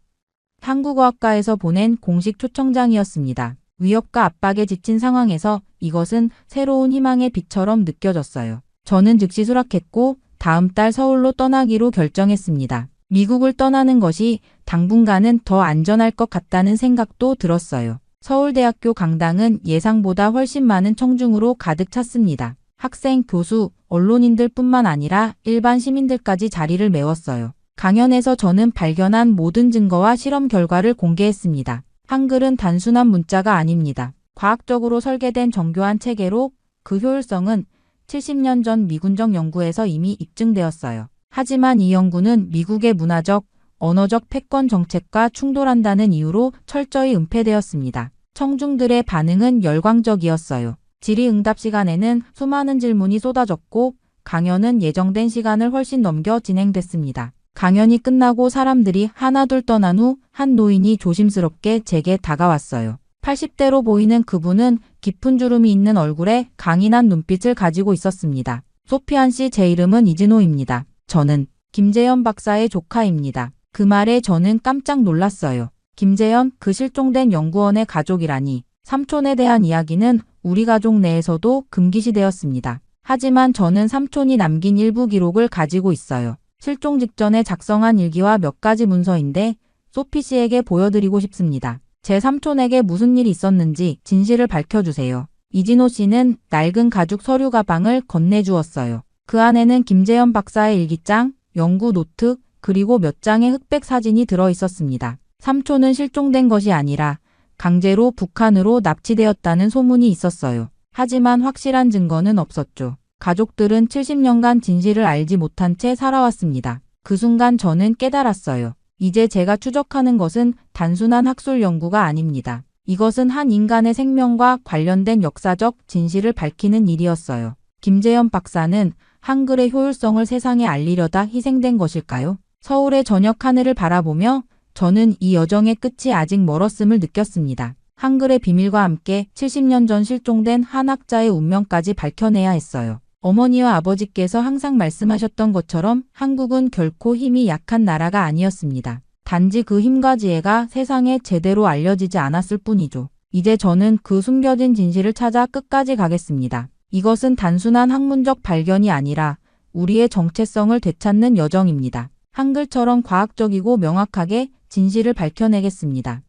한국어학과에서 보낸 공식 초청장이었습니다. 위협과 압박에 지친 상황에서 이것은 새로운 희망의 빛처럼 느껴졌어요. 저는 즉시 수락했고 다음 달 서울로 떠나기로 결정했습니다. 미국을 떠나는 것이 당분간은 더 안전할 것 같다는 생각도 들었어요. 서울대학교 강당은 예상보다 훨씬 많은 청중으로 가득 찼습니다. 학생, 교수, 언론인들뿐만 아니라 일반 시민들까지 자리를 메웠어요. 강연에서 저는 발견한 모든 증거와 실험 결과를 공개했습니다. 한글은 단순한 문자가 아닙니다. 과학적으로 설계된 정교한 체계로 그 효율성은 70년 전 미군정 연구에서 이미 입증되었어요. 하지만 이 연구는 미국의 문화적, 언어적 패권 정책과 충돌한다는 이유로 철저히 은폐되었습니다. 청중들의 반응은 열광적이었어요. 질의응답 시간에는 수많은 질문이 쏟아졌고 강연은 예정된 시간을 훨씬 넘겨 진행됐습니다. 강연이 끝나고 사람들이 하나둘 떠난 후 한 노인이 조심스럽게 제게 다가왔어요. 80대로 보이는 그분은 깊은 주름이 있는 얼굴에 강인한 눈빛을 가지고 있었습니다. 소피안 씨, 제 이름은 이진호입니다. 저는 김재현 박사의 조카입니다. 그 말에 저는 깜짝 놀랐어요. 김재현, 그 실종된 연구원의 가족이라니. 삼촌에 대한 이야기는 우리 가족 내에서도 금기시되었습니다. 하지만 저는 삼촌이 남긴 일부 기록을 가지고 있어요. 실종 직전에 작성한 일기와 몇 가지 문서인데 소피 씨에게 보여드리고 싶습니다. 제 삼촌에게 무슨 일이 있었는지 진실을 밝혀주세요. 이진호 씨는 낡은 가죽 서류 가방을 건네주었어요. 그 안에는 김재현 박사의 일기장, 연구 노트, 그리고 몇 장의 흑백 사진이 들어있었습니다. 삼촌은 실종된 것이 아니라 강제로 북한으로 납치되었다는 소문이 있었어요. 하지만 확실한 증거는 없었죠. 가족들은 70년간 진실을 알지 못한 채 살아왔습니다. 그 순간 저는 깨달았어요. 이제 제가 추적하는 것은 단순한 학술 연구가 아닙니다. 이것은 한 인간의 생명과 관련된 역사적 진실을 밝히는 일이었어요. 김재현 박사는 한글의 효율성을 세상에 알리려다 희생된 것일까요? 서울의 저녁 하늘을 바라보며 저는 이 여정의 끝이 아직 멀었음을 느꼈습니다. 한글의 비밀과 함께 70년 전 실종된 한 학자의 운명까지 밝혀내야 했어요. 어머니와 아버지께서 항상 말씀하셨던 것처럼 한국은 결코 힘이 약한 나라가 아니었습니다. 단지 그 힘과 지혜가 세상에 제대로 알려지지 않았을 뿐이죠. 이제 저는 그 숨겨진 진실을 찾아 끝까지 가겠습니다. 이것은 단순한 학문적 발견이 아니라 우리의 정체성을 되찾는 여정입니다. 한글처럼 과학적이고 명확하게 진실을 밝혀내겠습니다.